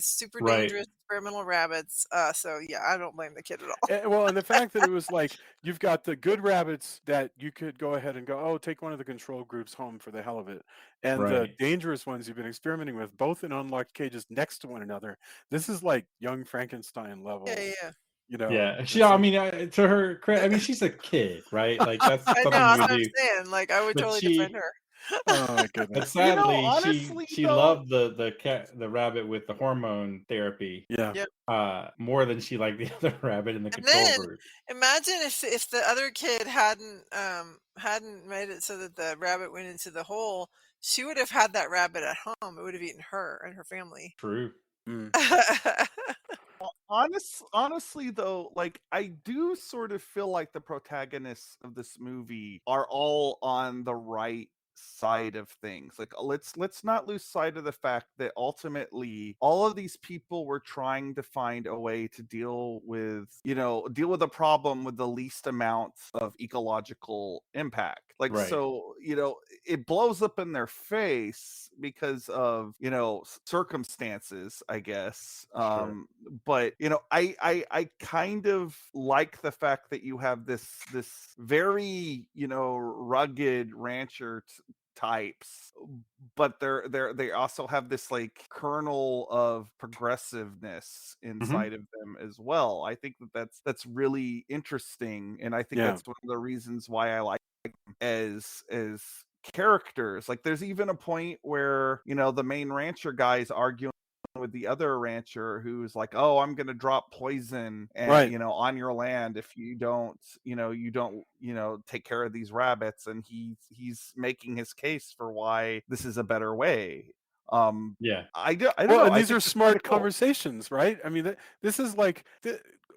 super dangerous experimental rabbits. So yeah, I don't blame the kid at all. Well, and the fact that it was like, you've got the good rabbits that you could go ahead and go, oh, take one of the control groups home for the hell of it, and the dangerous ones you've been experimenting with, both in unlocked cages next to one another. This is like young Frankenstein level. To her credit, she's a kid, right? Like, that's something I know, that's what I'm saying. Like, I would totally defend her. Oh my goodness! But sadly, honestly, she loved the rabbit with the hormone therapy. More than she liked the other rabbit in the control group. Imagine if the other kid hadn't made it so that the rabbit went into the hole, she would have had that rabbit at home. It would have eaten her and her family. True. Honestly, though, like, I do sort of feel like the protagonists of this movie are all on the right side of things. Like, let's not lose sight of the fact that ultimately all of these people were trying to find a way to deal with a problem with the least amount of ecological impact. Like, Right. so, it blows up in their face because of, circumstances, I guess. Sure. But I kind of like the fact that you have this very, rugged rancher types, but they also have this like kernel of progressiveness inside of them as well. I think that's really interesting, and I think Yeah. that's one of the reasons why I like them as characters. Like, there's even a point where the main rancher guy is arguing with the other rancher who's like, "Oh, I'm going to drop poison and Right. on your land if you don't take care of these rabbits," and he's making his case for why this is a better way. Yeah. I don't Well, know. and I these think are it's smart kinda cool. conversations, right? I mean, this is like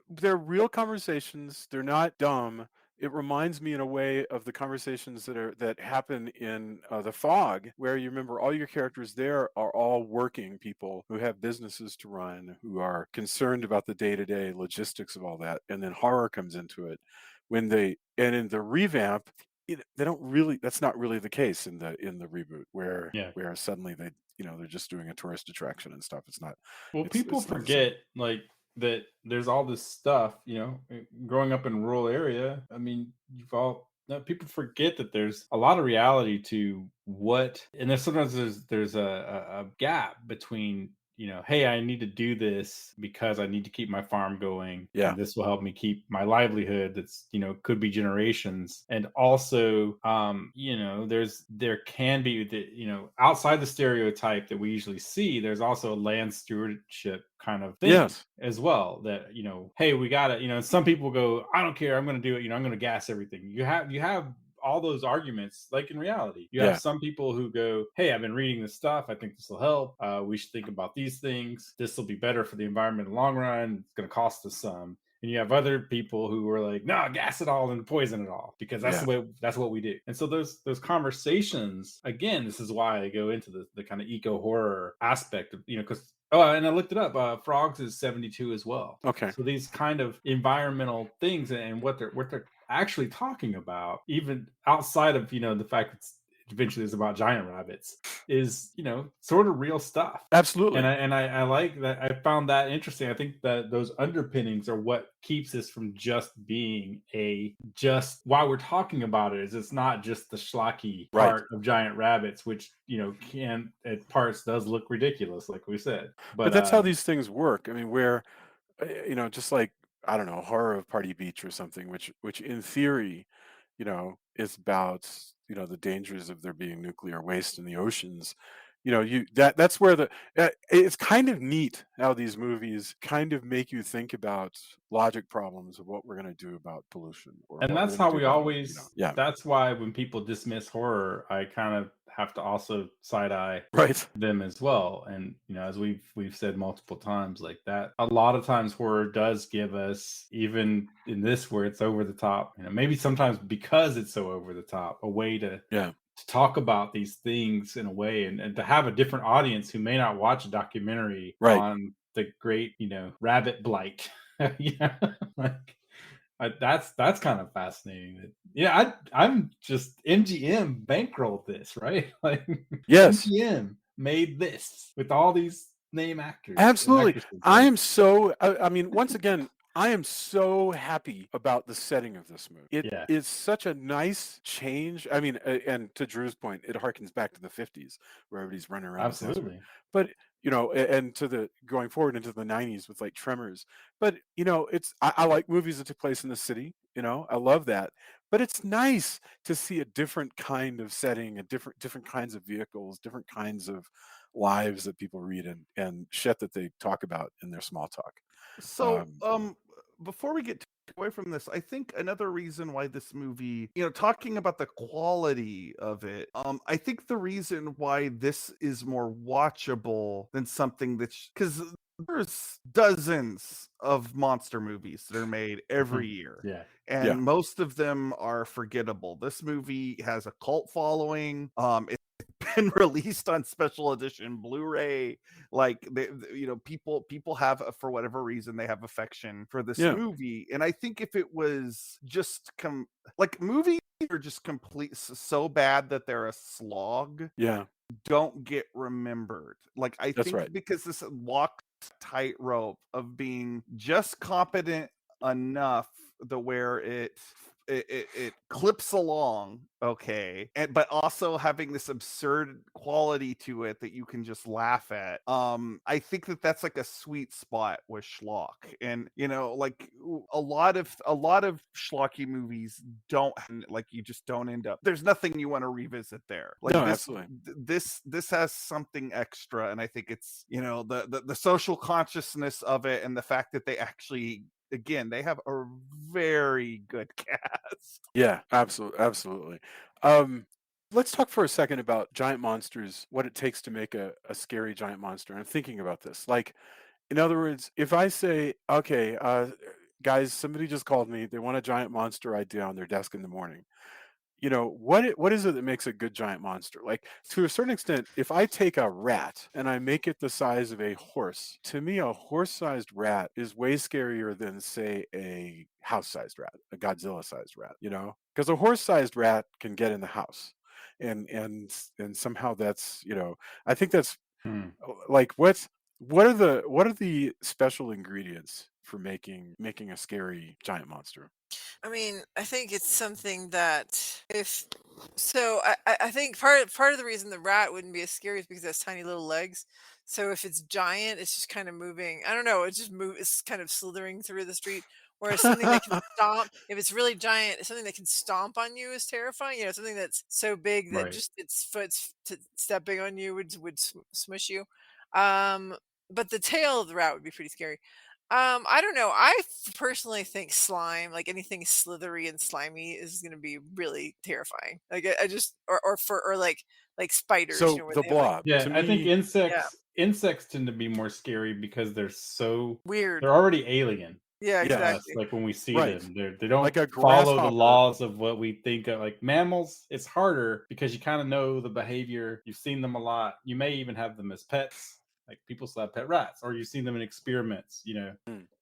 they're real conversations. They're not dumb. It reminds me in a way of the conversations that happen in The Fog, where you remember all your characters there are all working people who have businesses to run, who are concerned about the day-to-day logistics of all that, and then horror comes into it. And in the revamp, they don't really. That's not really the case in the reboot, where Yeah. suddenly they're just doing a tourist attraction and stuff. It's not. Well, people It's not the same. forget like that there's all this stuff, growing up in a rural area. I mean, people forget that there's a lot of reality to what, and then sometimes there's a gap between, hey, I need to do this because I need to keep my farm going, Yeah. and this will help me keep my livelihood. That's could be generations, and also, there can be outside the stereotype that we usually see. There's also a land stewardship kind of thing Yes. as well. That hey, we gotta, some people go, I don't care, I'm gonna do it. I'm gonna gas everything. You have all those arguments. Like, in reality, you have Yeah. some people who go, hey, I've been reading this stuff, I think this will help, we should think about these things, this will be better for the environment in the long run, it's going to cost us some. And you have other people who are like, no, gas it all and poison it all, because that's Yeah. the way, that's what we do. And so those conversations, again, this is why I go into the kind of eco horror aspect of, because and I looked it up, Frogs is 72 as well. Okay. So these kind of environmental things and what they're actually talking about, even outside of the fact that eventually it's about giant rabbits, is sort of real stuff. Absolutely. And I like that. I found that interesting. I think that those underpinnings are what keeps this from just being while we're talking about it, is it's not just the schlocky Right. part of giant rabbits, which can at parts does look ridiculous, like we said. But that's how these things work. I mean, where just like, I don't know, Horror of Party Beach or something, which in theory, is about the dangers of there being nuclear waste in the oceans. That's where it's kind of neat how these movies kind of make you think about logic problems of what we're going to do about pollution, or And what that's we're going how to do we about always, yeah. that's why when people dismiss horror, I kind of have to also side eye Right. them as well. And as we've said multiple times, like that, a lot of times horror does give us, even in this where it's over the top, maybe sometimes because it's so over the top, a way to talk about these things in a way, and to have a different audience who may not watch a documentary Right. on the great rabbit blight. Like, that's kind of fascinating. I'm just, MGM bankrolled this, right? Like, Yes. MGM made this with all these name actors. Absolutely. I am so. I mean, once again, I am so happy about the setting of this movie. It is such a nice change. I mean, and to Drew's point, it harkens back to the 50s where everybody's running around. Absolutely. But and to the going forward into the 90s with like Tremors. But I like movies that took place in the city. I love that. But it's nice to see a different kind of setting, a different kinds of vehicles, different kinds of lives that people read and shit that they talk about in their small talk. So, before we get away from this, I think another reason why this movie, talking about the quality of it, I think the reason why this is more watchable than something that's, because there's dozens of monster movies that are made every year. Yeah. And most of them are forgettable. This movie has a cult following. It's been released on special edition Blu-ray. Like people have, for whatever reason, they have affection for this movie. And I think if it was just movies are just complete so bad that they're a slog, don't get remembered. Like I That's think right. because this walks tightrope of being just competent enough to where it clips along okay, but also having this absurd quality to it that you can just laugh at. I think that's like a sweet spot with schlock. And like a lot of schlocky movies don't, like, you just don't end up, there's nothing you want to revisit there. Like No, this absolutely. this has something extra, and I think it's the social consciousness of it, and the fact that they actually, again, they have a very good cast. Yeah, absolutely. Let's talk for a second about giant monsters, what it takes to make a scary giant monster. I'm thinking about this. Like, in other words, if I say, okay, guys, somebody just called me, they want a giant monster idea on their desk in the morning. What is it that makes a good giant monster? Like, to a certain extent, if I take a rat and I make it the size of a horse, to me a horse-sized rat is way scarier than, say, a house-sized rat, a Godzilla-sized rat, because a horse-sized rat can get in the house, and somehow that's, I think that's like, what are the special ingredients for making a scary giant monster? I mean, I think it's something that I think part of the reason the rat wouldn't be as scary is because it has tiny little legs. So if it's giant, it's just kind of moving. I don't know. It's kind of slithering through the street. Whereas something that can stomp, if it's really giant, something that can stomp on you is terrifying. Something that's so big that Right. just its foot stepping on you would smush you. Um, but the tail of the rat would be pretty scary. I don't know. Personally think slime, like anything slithery and slimy, is going to be really terrifying. Like I just, or like spiders, So where the they have like blob, Yeah, to I think me, insects tend to be more scary because they're weird. already alien. Yeah, Yes. exactly. Like when we see Right. them, they don't Like a follow the grasshopper. laws of what we think of. Like mammals, it's harder because you kind of know the behavior. You've seen them a lot. You may even have them as pets. Like people still have pet rats, or you've seen them in experiments.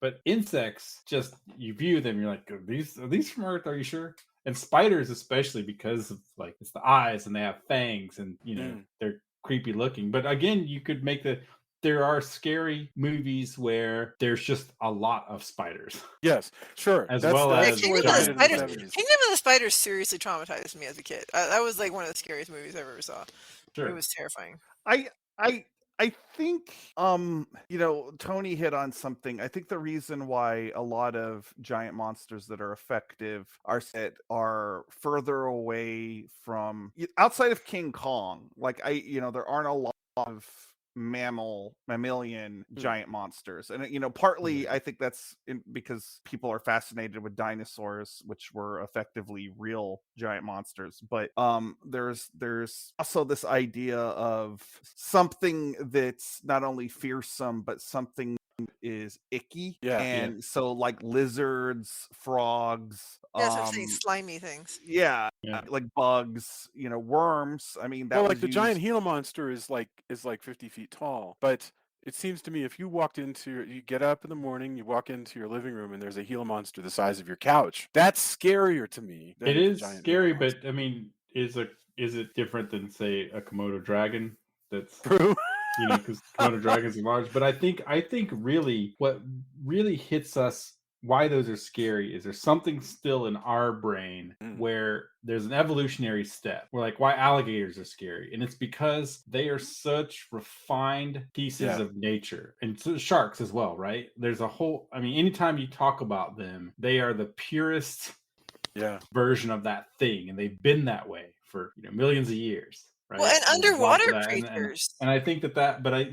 But insects, just you view them, you're like, are these from Earth? Are you sure? And spiders, especially because of like it's the eyes and they have fangs, and they're creepy looking. But again, you could make there are scary movies where there's just a lot of spiders. Yes, sure. As That's well that's as the way they giant did it in the spiders. 70s. Kingdom of the Spiders seriously traumatized me as a kid. That was like one of the scariest movies I ever saw. Sure. It was terrifying. I think Tony hit on something. I think the reason why a lot of giant monsters that are effective are further away from, outside of King Kong. Like there aren't a lot of mammalian giant monsters, and partly I think that's because people are fascinated with dinosaurs, which were effectively real giant monsters. But there's also this idea of something that's not only fearsome but something is icky. And so like lizards, frogs, Yeah, so I'm saying slimy things. yeah, like bugs, worms. I mean, that Well, was like the giant Gila monster is like 50 feet tall, but it seems to me if you get up in the morning, you walk into your living room, and there's a Gila monster the size of your couch. That's scarier to me than It the is giant scary, Gila monster. but I mean, is it different than say a Komodo dragon? That's True. because Komodo dragons are large. But I think really what really hits us, why those are scary, is there's something still in our brain where there's an evolutionary step. We're like, why alligators are scary, and it's because they are such refined pieces of nature, and so sharks as well, right? There's a whole. I mean, anytime you talk about them, they are the purest version of that thing, and they've been that way for millions of years. Right. Well, and underwater creatures. And I think but I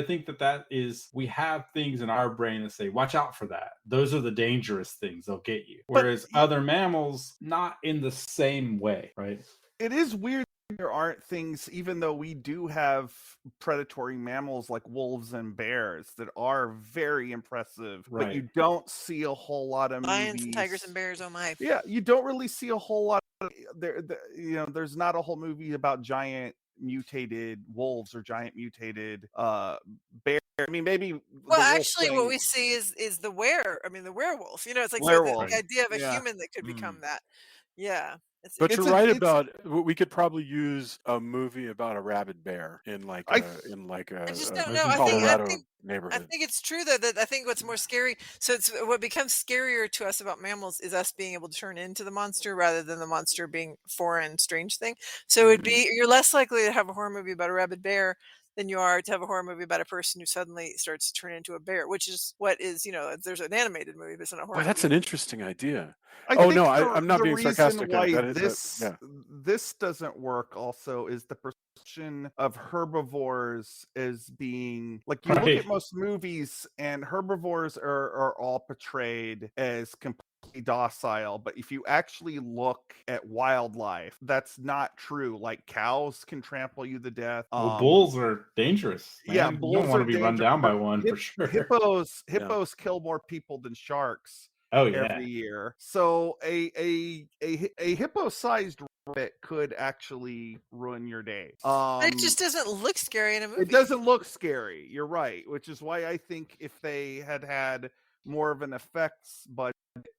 think that is, we have things in our brain that say, watch out for that. Those are the dangerous things, they'll get you. Whereas other mammals, not in the same way, right? it is weird there aren't things, even though we do have predatory mammals like wolves and bears that are very impressive, but you don't see a whole lot of Lions and movies. tigers and bears, oh my. Yeah, you don't really see a whole lot of there's not a whole movie about giant mutated wolves or giant mutated bear. I mean, maybe. Well, actually, what we see is the the werewolf. It's like werewolf. the idea of a human that could become that. Yeah. But you're right about we could probably use a movie about a rabid bear in like a I just don't know. Colorado neighborhood. I think it's true though that I think what's more scary. So it's what becomes scarier to us about mammals is us being able to turn into the monster rather than the monster being foreign, strange thing. So you're less likely to have a horror movie about a rabid bear than you are to have a horror movie about a person who suddenly starts to turn into a bear, which is what is, there's an animated movie, but it's not a horror movie. That's an interesting idea. I'm not being sarcastic. Why this doesn't work also is the perception of herbivores as being like, you look at most movies and herbivores are all portrayed as completely docile, but if you actually look at wildlife, that's not true. Like cows can trample you to death. Bulls are dangerous, man. Yeah, bulls you don't want to be run down by one for sure. Hippos kill more people than sharks. Every year. So a hippo-sized rabbit could actually ruin your day. It just doesn't look scary in a movie. It doesn't look scary. You're right, which is why I think if they had more of an effects budget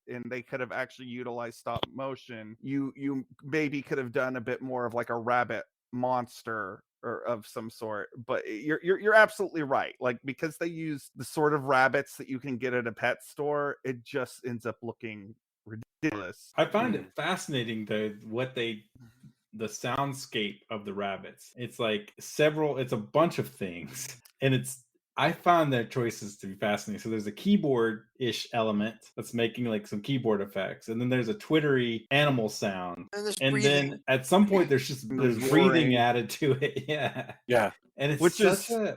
and they could have actually utilized stop motion, you maybe could have done a bit more of like a rabbit monster or of some sort. But you're absolutely right. Like, because they use the sort of rabbits that you can get at a pet store, it just ends up looking ridiculous. I find it fascinating the soundscape of the rabbits. It's like it's a bunch of things, and I found their choices to be fascinating. So there's a keyboard-ish element that's making like some keyboard effects, and then there's a twittery animal sound, and then at some point there's breathing added to it. Yeah, and it's such a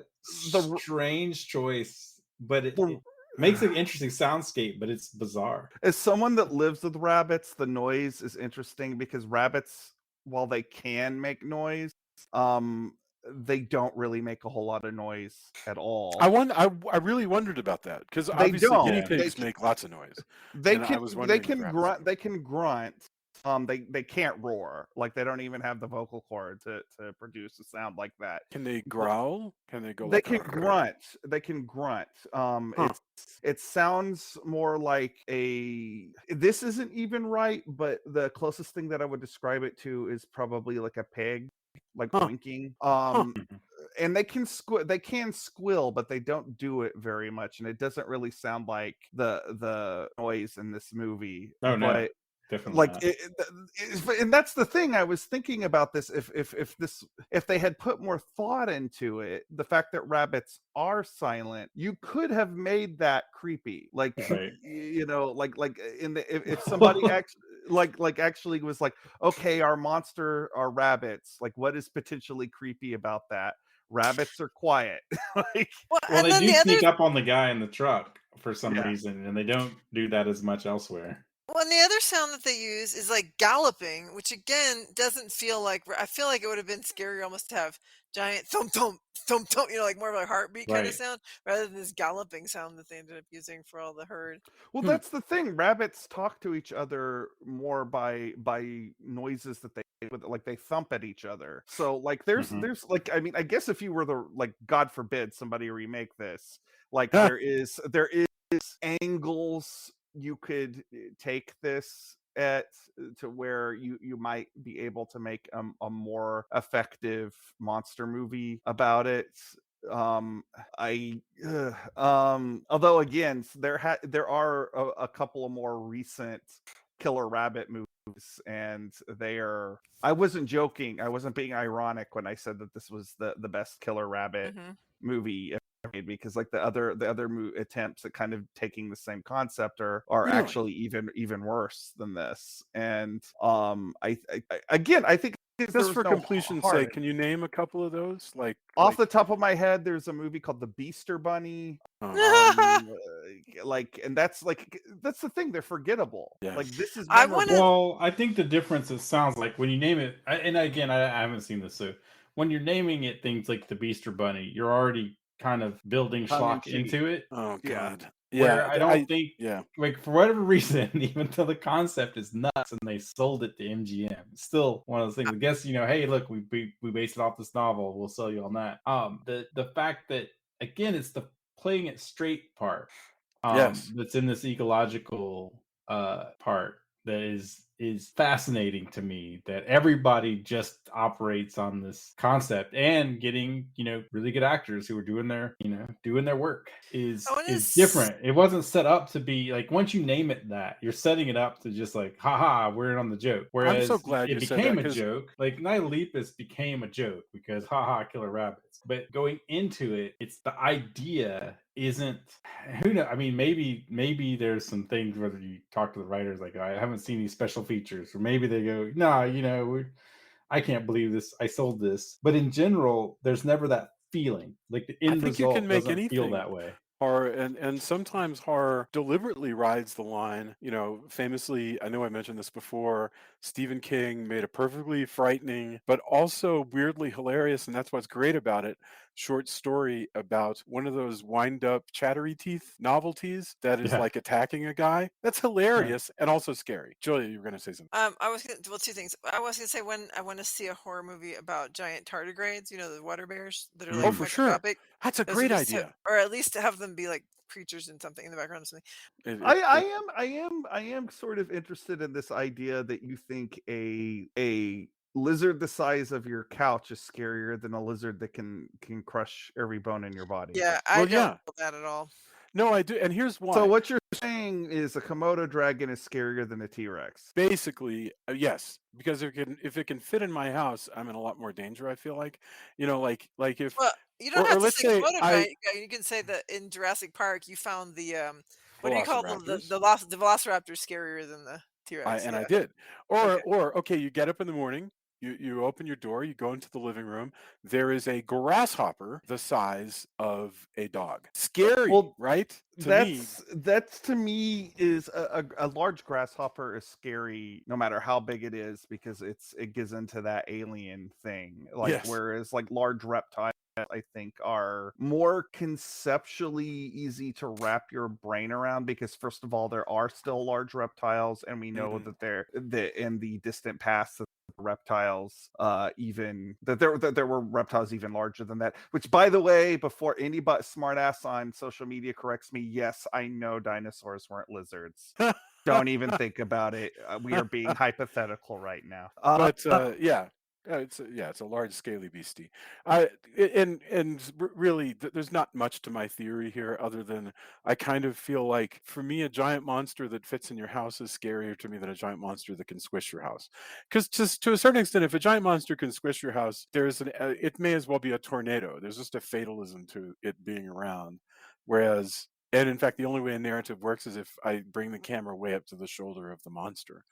strange choice, but it makes an interesting soundscape, but it's bizarre. As someone that lives with rabbits, the noise is interesting because rabbits, while they can make noise, they don't really make a whole lot of noise at all. I really wondered about that because obviously guinea pigs make lots of noise. They can grunt. They can't roar. Like, they don't even have the vocal cord to produce a sound like that. Can they growl? Can they go? They can grunt. They can grunt. It sounds more like this isn't even right, but the closest thing that I would describe it to is probably like a pig, like winking. And they can squill, but they don't do it very much, and it doesn't really sound like the noise in this movie. Oh no. But definitely like and that's the thing. I was thinking about this. If they had put more thought into it, the fact that rabbits are silent, you could have made that creepy. Like, right. If somebody actually was like, okay, our monster are rabbits. Like, what is potentially creepy about that? Rabbits are quiet. They do sneak up on the guy in the truck for some reason, and they don't do that as much elsewhere. Well, and the other sound that they use is like galloping, which again doesn't feel like. I feel like it would have been scary almost to have giant thump thump thump thump, like more of a heartbeat kind of sound, rather than this galloping sound that they ended up using for all the herd. Well, that's the thing. Rabbits talk to each other more by noises that they thump at each other. So like there's like, I mean, I guess if you were God forbid somebody remake this, like there is angles you could take this at to where you might be able to make a more effective monster movie about it. Although again, there are a couple of more recent killer rabbit movies, and I wasn't joking. I wasn't being ironic when I said that this was the best killer rabbit movie ever made, because like the other attempts at kind of taking the same concept are actually even worse than this. And I think there Just was for no completion's heart. sake, can you name a couple of those? Like Off the top of my head, there's a movie called The Beaster Bunny. And that's the thing. They're forgettable. Yeah. Like, this is I memorable. wanna- Well, I think the difference, it sounds like when you name it, and again, I haven't seen this, so when you're naming it things like the Beaster Bunny, you're already kind of building schlock Tongue-in-cheek. into it. Oh Yeah. God. Where Yeah. I don't think, Yeah. like, for whatever reason, even though the concept is nuts and they sold it to MGM, it's still one of those things. I guess, hey, look, we based it off this novel. We'll sell you on that. The fact that, again, it's the playing it straight part. Yes. That's in this ecological part that is fascinating to me, that everybody just operates on this concept, and getting really good actors who are doing their work is different. It wasn't set up to be like, once you name it that, you're setting it up to just like, haha, we're in on the joke. Whereas I'm so glad it you said became that, a joke. Like Night of Lepus became a joke because haha, killer rabbits. But going into it, it's the idea isn't, who knows? I mean, maybe there's some things, whether you talk to the writers, like, I haven't seen these special features, or maybe they go, no, I can't believe this, I sold this. But in general, there's never that feeling. Like, the end think you can result make doesn't feel anything that way. horror, and sometimes horror deliberately rides the line. Famously, I know I mentioned this before, Stephen King made a perfectly frightening but also weirdly hilarious, and that's what's great about it, short story about one of those wind-up chattery teeth novelties that is like attacking a guy. That's hilarious and also scary. Julia, you were going to say something. two things. I was gonna say, when I want to see a horror movie about giant tardigrades, the water bears that are like For sure. microscopic. That's a Those would great be so- idea. or at least to have them be like creatures in something in the background or something. I am sort of interested in this idea that you think a lizard the size of your couch is scarier than a lizard that can crush every bone in your body. Yeah, I don't feel that at all. No, I do, and here's why. So what you're saying is a Komodo dragon is scarier than a T-Rex. Basically, yes, because if it can fit in my house, I'm in a lot more danger, I feel like. Like if Well, you don't have to let's say say Komodo dragon. You can say that in Jurassic Park you found the what do you call the Velociraptor scarier than the T-Rex? I did. Or okay, you get up in the morning, you open your door, you go into the living room. There is a grasshopper the size of a dog. Scary, right? That's to me is a large grasshopper is scary no matter how big it is, because it gives into that alien thing. Whereas like large reptiles, I think, are more conceptually easy to wrap your brain around, because first of all, there are still large reptiles, and we know that in the distant past reptiles there were reptiles even larger than that, which, by the way, before anybody smartass on social media corrects me, yes, I know dinosaurs weren't lizards. Don't even think about it. We are being hypothetical right now. It's a large scaly beastie. Really, there's not much to my theory here, other than I kind of feel like, for me, a giant monster that fits in your house is scarier to me than a giant monster that can squish your house. Because just to a certain extent, if a giant monster can squish your house, it may as well be a tornado. There's just a fatalism to it being around. Whereas, and in fact, the only way a narrative works is if I bring the camera way up to the shoulder of the monster.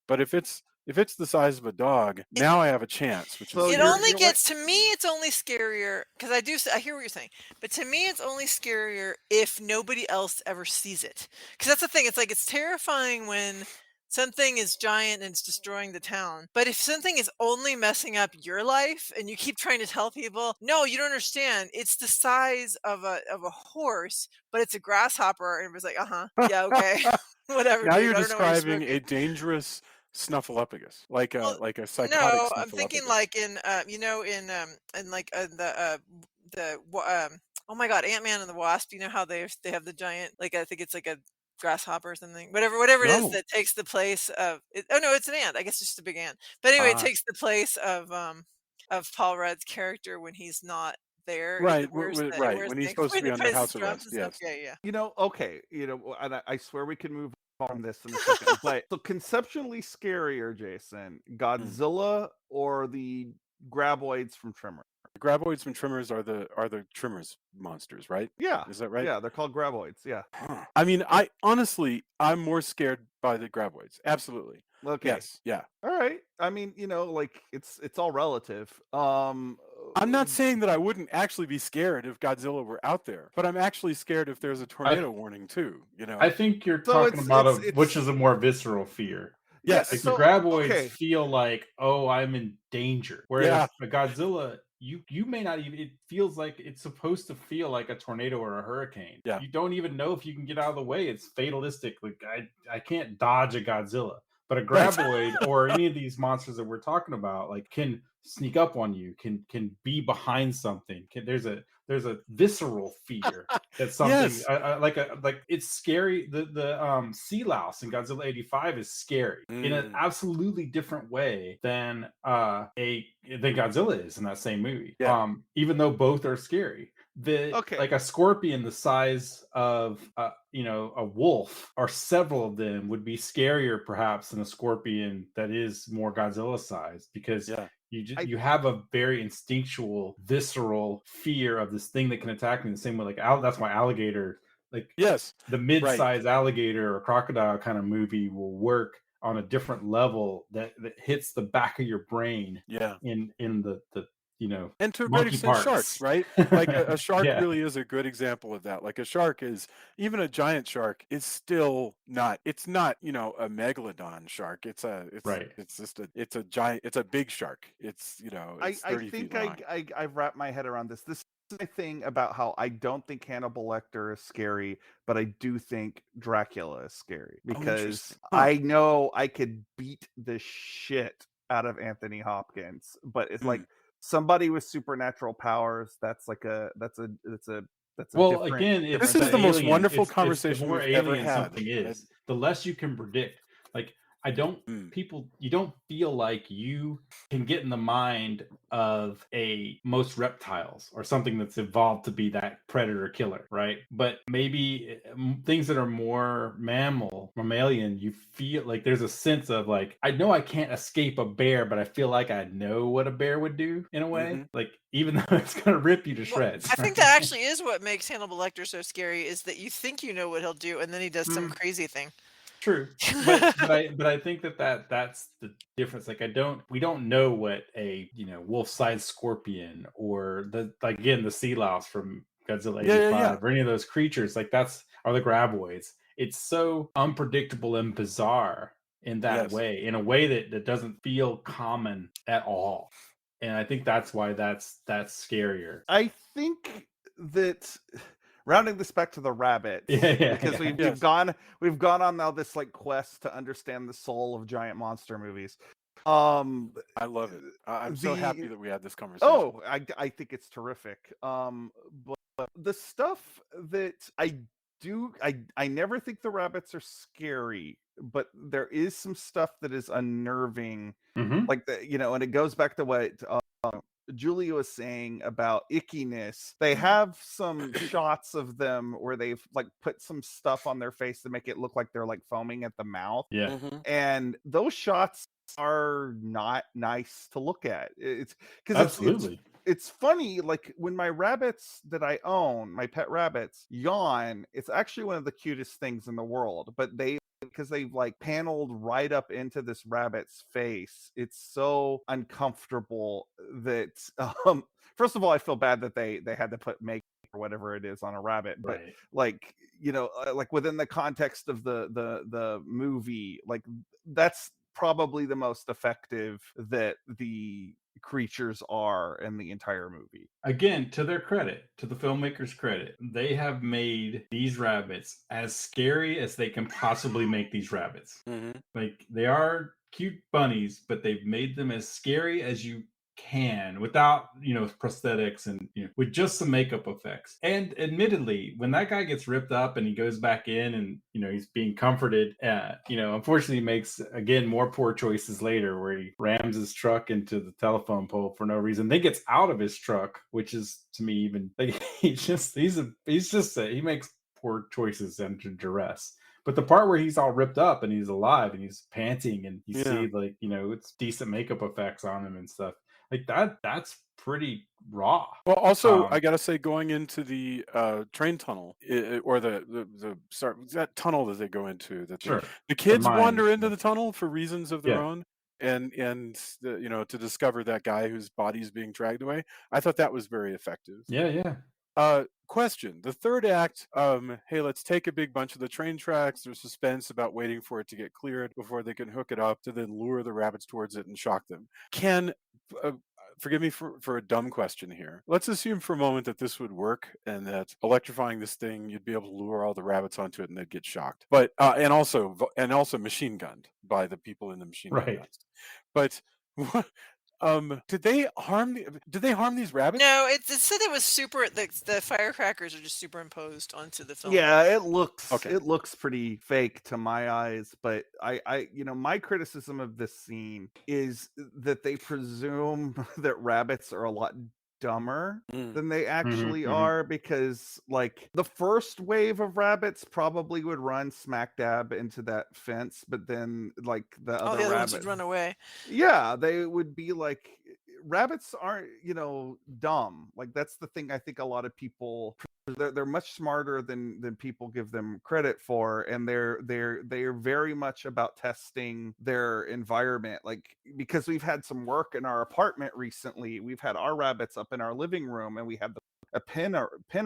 But if it's the size of a dog, now I have a chance. Which is to me, it's only scarier because I hear what you're saying, but to me, it's only scarier if nobody else ever sees it. Because that's the thing. It's like, it's terrifying when something is giant and it's destroying the town. But if something is only messing up your life and you keep trying to tell people, no, you don't understand. It's the size of a horse, but it's a grasshopper, and it was like, yeah, okay, whatever. Now dude, you're I don't know what you're describing a smoking. dangerous snuffleupagus, like a psychotic No, snuffleupagus. I'm thinking like in like oh my god, Ant-Man and the Wasp. You know how they have the giant, like, I think it's like a grasshopper or something, whatever it is that takes the place of it. Oh no, it's an ant. I guess it's just a big ant. But anyway, it takes the place of Paul Rudd's character when he's not there. Right, Where's when he's supposed to be under house arrest. Yes. Yeah. Okay, and I swear we can move on this in a second. But so, conceptually scarier, Jason, Godzilla or the graboids from Trimmer? The graboids from Trimmers are the Trimmers monsters, right? Yeah. Is that right? Yeah, they're called graboids. Yeah. I mean, I'm more scared by the graboids. Absolutely. Okay. Yes. Yeah. All right. I mean, like it's all relative. I'm not saying that I wouldn't actually be scared if Godzilla were out there, but I'm actually scared if there's a tornado warning too. I think you're So talking it's- about it's- which is a more visceral fear. Yes. Like so, the graboids okay. feel like, oh, I'm in danger. Whereas a Godzilla, you may not even. It feels like it's supposed to feel like a tornado or a hurricane. Yeah. You don't even know if you can get out of the way. It's fatalistic. Like I can't dodge a Godzilla, but a graboid or any of these monsters that we're talking about, like, can sneak up on you, can be behind something. There's a visceral fear that something Yes. like it's scary. The sea louse in Godzilla 85 is scary in an absolutely different way than Godzilla is in that same movie. Yeah. Even though both are scary. Like a scorpion the size of a wolf, or several of them, would be scarier perhaps than a scorpion that is more Godzilla sized, because you have a very instinctual, visceral fear of this thing that can attack me the same way. Like that's why alligator, like the mid-sized alligator or crocodile kind of movie will work on a different level that hits the back of your brain. In the and to a great monkey extent parts. sharks, right? Like a shark really is a good example of that. Like a shark is, even a giant shark is still not, it's not, a megalodon shark. It's a giant, it's a big shark. It's, it's 30 feet long. I've wrapped my head around this. This is my thing about how I don't think Hannibal Lecter is scary, but I do think Dracula is scary, because I know I could beat the shit out of Anthony Hopkins, but it's like somebody with supernatural powers. That's a well, different, again, this is the most wonderful conversation the more we've ever alien had. Something is, the less you can predict. Like you don't feel like you can get in the mind of most reptiles or something that's evolved to be that predator killer, right? But maybe things that are more mammalian, you feel like there's a sense of like, I know I can't escape a bear, but I feel like I know what a bear would do in a way. Like, even though it's gonna rip you to shreds. I think that actually is what makes Hannibal Lecter so scary, is that you think you know what he'll do, and then he does some crazy thing. True, but I think that's the difference. Like we don't know what a wolf-sized scorpion or the sea louse from Godzilla 85 or any of those creatures, like are the graboids. It's so unpredictable and bizarre in that way, in a way that doesn't feel common at all. And I think that's why that's scarier. I think that, rounding this back to the rabbits, because we've gone on now this like quest to understand the soul of giant monster movies. I love it. I'm so happy that we had this conversation. Oh, I think it's terrific. But the stuff that I never think the rabbits are scary, but there is some stuff that is unnerving, like and it goes back to what Julia was saying about ickiness. They have some shots of them where they've like put some stuff on their face to make it look like they're like foaming at the mouth. And those shots are not nice to look at. It's because it's funny, like when my rabbits that I own, my pet rabbits, yawn, it's actually one of the cutest things in the world, but because they've like paneled right up into this rabbit's face, it's so uncomfortable that first of all, I feel bad that they had to put makeup or whatever it is on a rabbit, but like like within the context of the movie, like that's probably the most effective that the creatures are in the entire movie. Again, to their credit, to the filmmakers' credit, they have made these rabbits as scary as they can possibly make these rabbits. Like, they are cute bunnies, but they've made them as scary as you can without prosthetics and with just some makeup effects. And admittedly, when that guy gets ripped up and he goes back in and he's being comforted, unfortunately he makes again more poor choices later, where he rams his truck into the telephone pole for no reason, then gets out of his truck, which is to me even like he makes poor choices under duress. But the part where he's all ripped up and he's alive and he's panting and you see it's decent makeup effects on him and stuff like that, that's pretty raw. Well, also, I gotta say, going into the train tunnel or the start that tunnel that they go into, that Sure. the kids mine, wander into yeah. the tunnel for reasons of their Yeah. own, and to discover that guy whose body is being dragged away. I thought that was very effective. Yeah. Question: the third act, hey, let's take a big bunch of the train tracks. There's suspense about waiting for it to get cleared before they can hook it up to then lure the rabbits towards it and shock them. Forgive me for a dumb question here. Let's assume for a moment that this would work and that electrifying this thing, you'd be able to lure all the rabbits onto it and they'd get shocked. But and also machine gunned by the people in the machine gun Right. guns. But did they harm these rabbits? No, it said it was super. The firecrackers are just superimposed onto the film. Yeah, it looks pretty fake to my eyes, but I my criticism of this scene is that they presume that rabbits are a lot dumber than they actually are, because like the first wave of rabbits probably would run smack dab into that fence, but then like the other ones rabbits would run away. Yeah, they would be like, rabbits aren't, dumb. Like that's the thing I think a lot of people, they're much smarter than people give them credit for, and they're very much about testing their environment. Like, because we've had some work in our apartment recently, we've had our rabbits up in our living room and we had a pin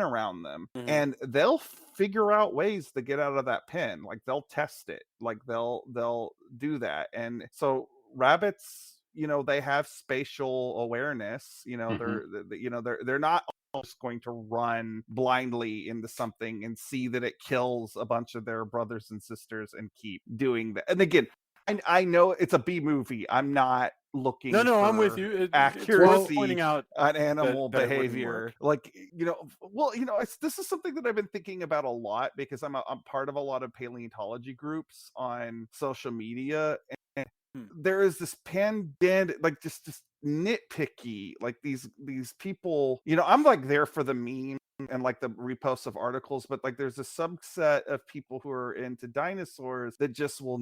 around them, and they'll figure out ways to get out of that pin. Like they'll test it, like they'll do that. And so rabbits, they have spatial awareness. They're not just going to run blindly into something and see that it kills a bunch of their brothers and sisters and keep doing that. And again, I know it's a B movie. I'm not looking No, for I'm with you. accuracy pointing out on animal that it wouldn't behavior. work. Like, this is something that I've been thinking about a lot, because I'm part of a lot of paleontology groups on social media. And there is this pandemic, like just nitpicky, like these people, I'm like there for the meme and like the reposts of articles, but like there's a subset of people who are into dinosaurs that just will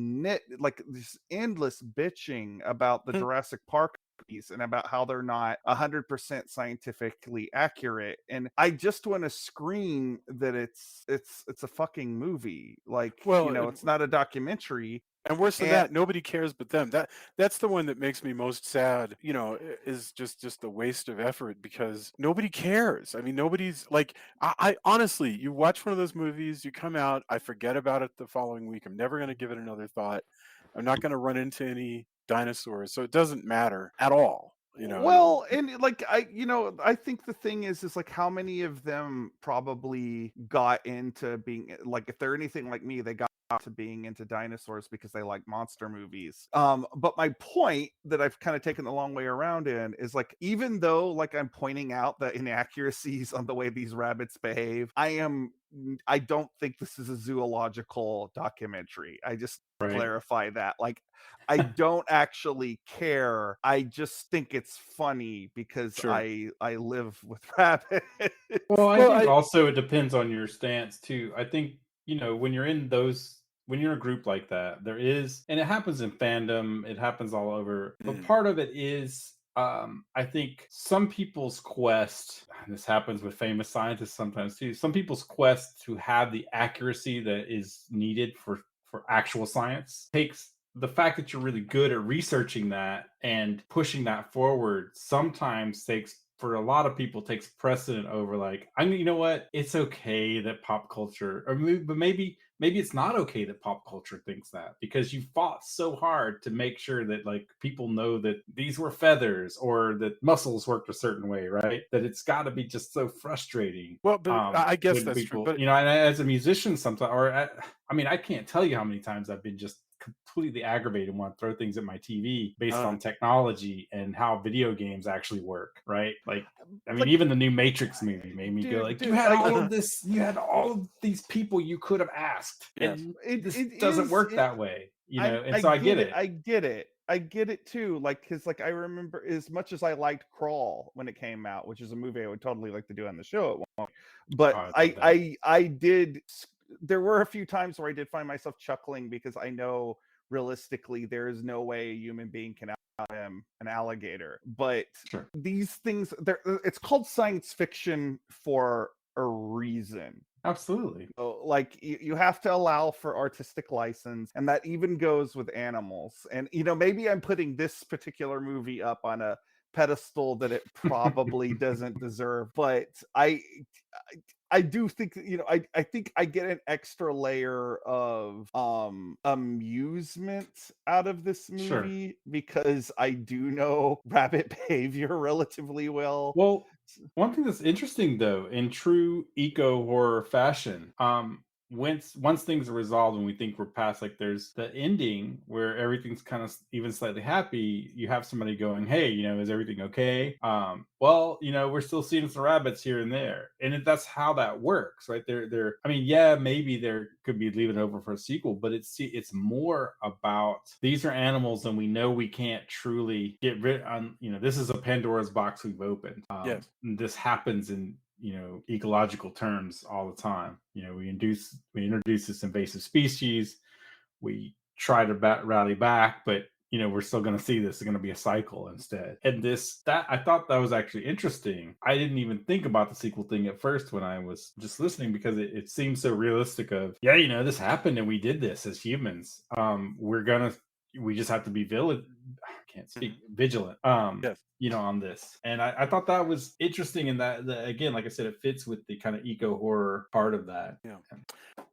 like this endless bitching about the Jurassic Park movies and about how they're not 100% scientifically accurate. And I just want to scream that it's a fucking movie. Like, it's not a documentary. And worse than that, nobody cares but them. That's the one that makes me most sad, is just the waste of effort, because nobody cares. I mean, nobody's like, I honestly, you watch one of those movies, you come out, I forget about it the following week. I'm never going to give it another thought. I'm not going to run into any dinosaurs. So it doesn't matter at all. Well, and like I think the thing is like, how many of them probably got into being, like, if they're anything like me, they got to being into dinosaurs because they like monster movies. But my point that I've kind of taken the long way around in is like, even though like I'm pointing out the inaccuracies on the way these rabbits behave, I don't think this is a zoological documentary. I just clarify that. Like, I don't actually care. I just think it's funny because I live with rabbits. Well, I think also it depends on your stance too. I think, when you're in a group like that, there is, and it happens in fandom, it happens all over, but part of it is, I think some people's quest, and this happens with famous scientists sometimes too, some people's quest to have the accuracy that is needed for actual science takes the fact that you're really good at researching that and pushing that forward, sometimes for a lot of people takes precedent over, like, you know what, it's okay that pop culture, but maybe it's not okay that pop culture thinks that, because you fought so hard to make sure that like people know that these were feathers or that muscles worked a certain way, right? That it's got to be just so frustrating. Well, but I guess that's people, true. But and as a musician, sometimes, I can't tell you how many times I've been just completely aggravated and want to throw things at my TV based on technology and how video games actually work, right? Like, I mean, even the new Matrix movie made me go like, you had all of this, you had all of these people you could have asked, and it doesn't work that way, and so I get it. I get it too. Like, because like I remember, as much as I liked Crawl when it came out, which is a movie I would totally like to do on the show at one point, but I did. There were a few times where I did find myself chuckling because I know realistically, there is no way a human being can out him an alligator. But Sure. these things, it's called science fiction for a reason. Absolutely. So, like, you have to allow for artistic license, and that even goes with animals. And maybe I'm putting this particular movie up on a pedestal that it probably doesn't deserve, but I do think I think I get an extra layer of amusement out of this Sure. movie because I do know rabbit behavior relatively well. Well, one thing that's interesting though, in true eco horror fashion, once things are resolved and we think we're past, like, there's the ending where everything's kind of even slightly happy, you have somebody going, hey, is everything okay? Well, we're still seeing some rabbits here and there, and that's how that works, right? They're I mean, yeah, maybe there could be leaving it over for a sequel, but it's more about these are animals and we know we can't truly get rid on, this is a Pandora's box we've opened. Yes. This happens in ecological terms all the time. We introduce this invasive species, we try to rally back, but we're still going to see this is going to be a cycle instead. And that I thought that was actually interesting. I didn't even think about the sequel thing at first when I was just listening, because it seems so realistic of, this happened and we did this as humans. We just have to be vigilant. Yes. On this. And I thought that was interesting in that, again, like I said, it fits with the kind of eco horror part of that. Yeah.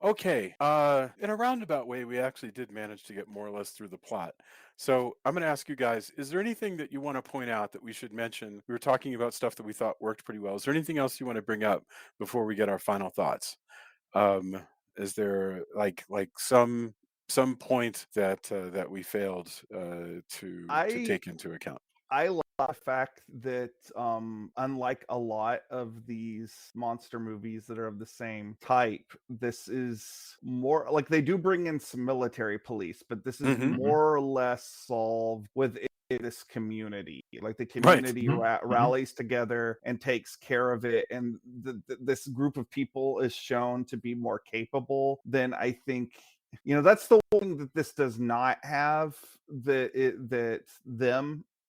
Okay. In a roundabout way, we actually did manage to get more or less through the plot. So I'm going to ask you guys, is there anything that you want to point out that we should mention? We were talking about stuff that we thought worked pretty well. Is there anything else you want to bring up before we get our final thoughts? Is there like some point that we failed to take into account? I love the fact that unlike a lot of these monster movies that are of the same type, this is more like they do bring in some military police, but this is more or less solved within this community. Like the community rallies together and takes care of it, and this group of people is shown to be more capable than I think. That's the one thing that this does not have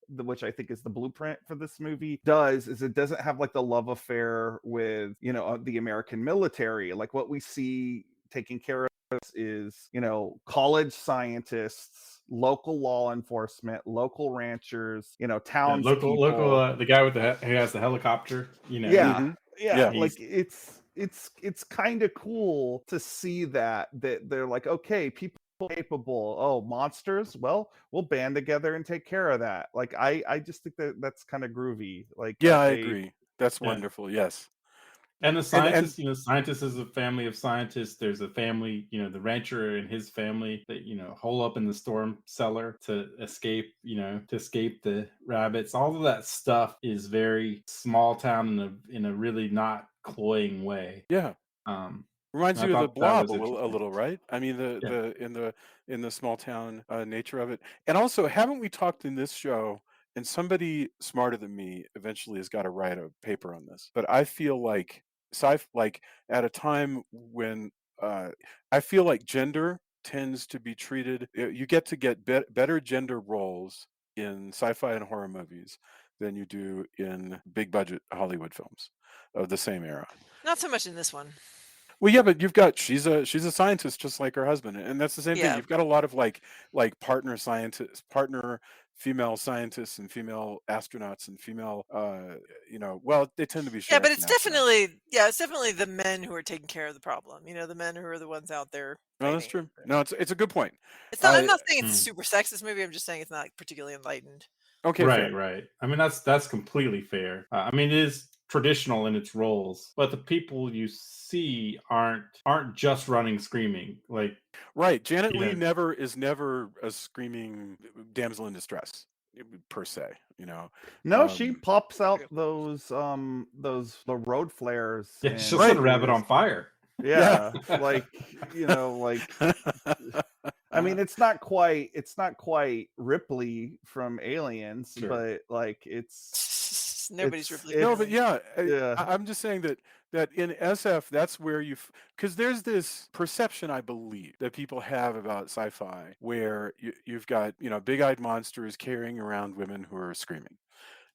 which I think is the blueprint for this movie is it doesn't have like the love affair with the American military. Like what we see taking care of us is college scientists, local law enforcement, local ranchers, townspeople, local the guy with who has the helicopter. Yeah, like it's kind of cool to see that they're like, okay, people capable. Oh, monsters, well, we'll band together and take care of that. Like I just think that's kind of groovy. Like, yeah, I agree. That's wonderful. Yes. And the scientists, scientists is a family of scientists. There's a family, the rancher and his family that, hole up in the storm cellar to escape the rabbits. All of that stuff is very small town in a really not cloying way. Yeah. Reminds you of the Blob a little, right? I mean, in the small town nature of it. And also, haven't we talked in this show? And somebody smarter than me eventually has got to write a paper on this. But I feel like at a time when I feel like gender tends to be treated. You get better gender roles in sci-fi and horror movies than you do in big budget Hollywood films of the same era. Not so much in this one. Well, yeah, but she's a scientist just like her husband, and that's the same thing. You've got a lot of like partner female scientists and female astronauts and female, well, they tend to be. Yeah, but it's definitely the men who are taking care of the problem. The men who are the ones out there. No, that's true. No, it's a good point. It's not. I'm not saying it's a super sexist movie. I'm just saying it's not particularly enlightened. Okay, right. I mean, that's completely fair. I mean, it is traditional in its roles, but the people you see aren't just running screaming. Like, right, Janet Leigh is never a screaming damsel in distress per se. No, she pops out those the road flares. Yeah, she'll set a rabbit on fire. Yeah, like I mean, it's not quite Ripley from Aliens, but like it's Nobody's Ripley. No, but Kelley. I'm just saying that in SF, that's where because there's this perception, I believe, that people have about sci-fi where you've got big-eyed monsters carrying around women who are screaming,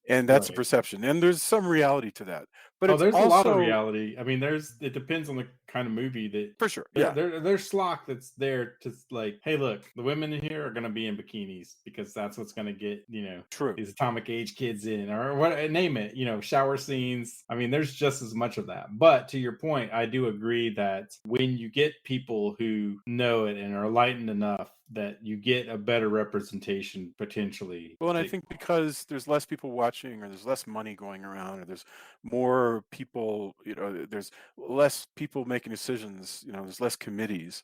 and that's a Right. perception, and there's some reality to that. But Oh, it's there's a also lot of reality. I mean, it depends on the kind of movie that. for sure. There's schlock that's there to like, hey, look, the women in here are gonna be in bikinis because that's what's gonna get True. these atomic age kids in, or what, name it, shower scenes. I mean, there's just as much of that. But to your point, I do agree that when you get people who know it and are enlightened enough, that you get a better representation potentially. Well, and I think because there's less people watching, or there's less money going around, or there's more people, there's less people making decisions, there's less committees.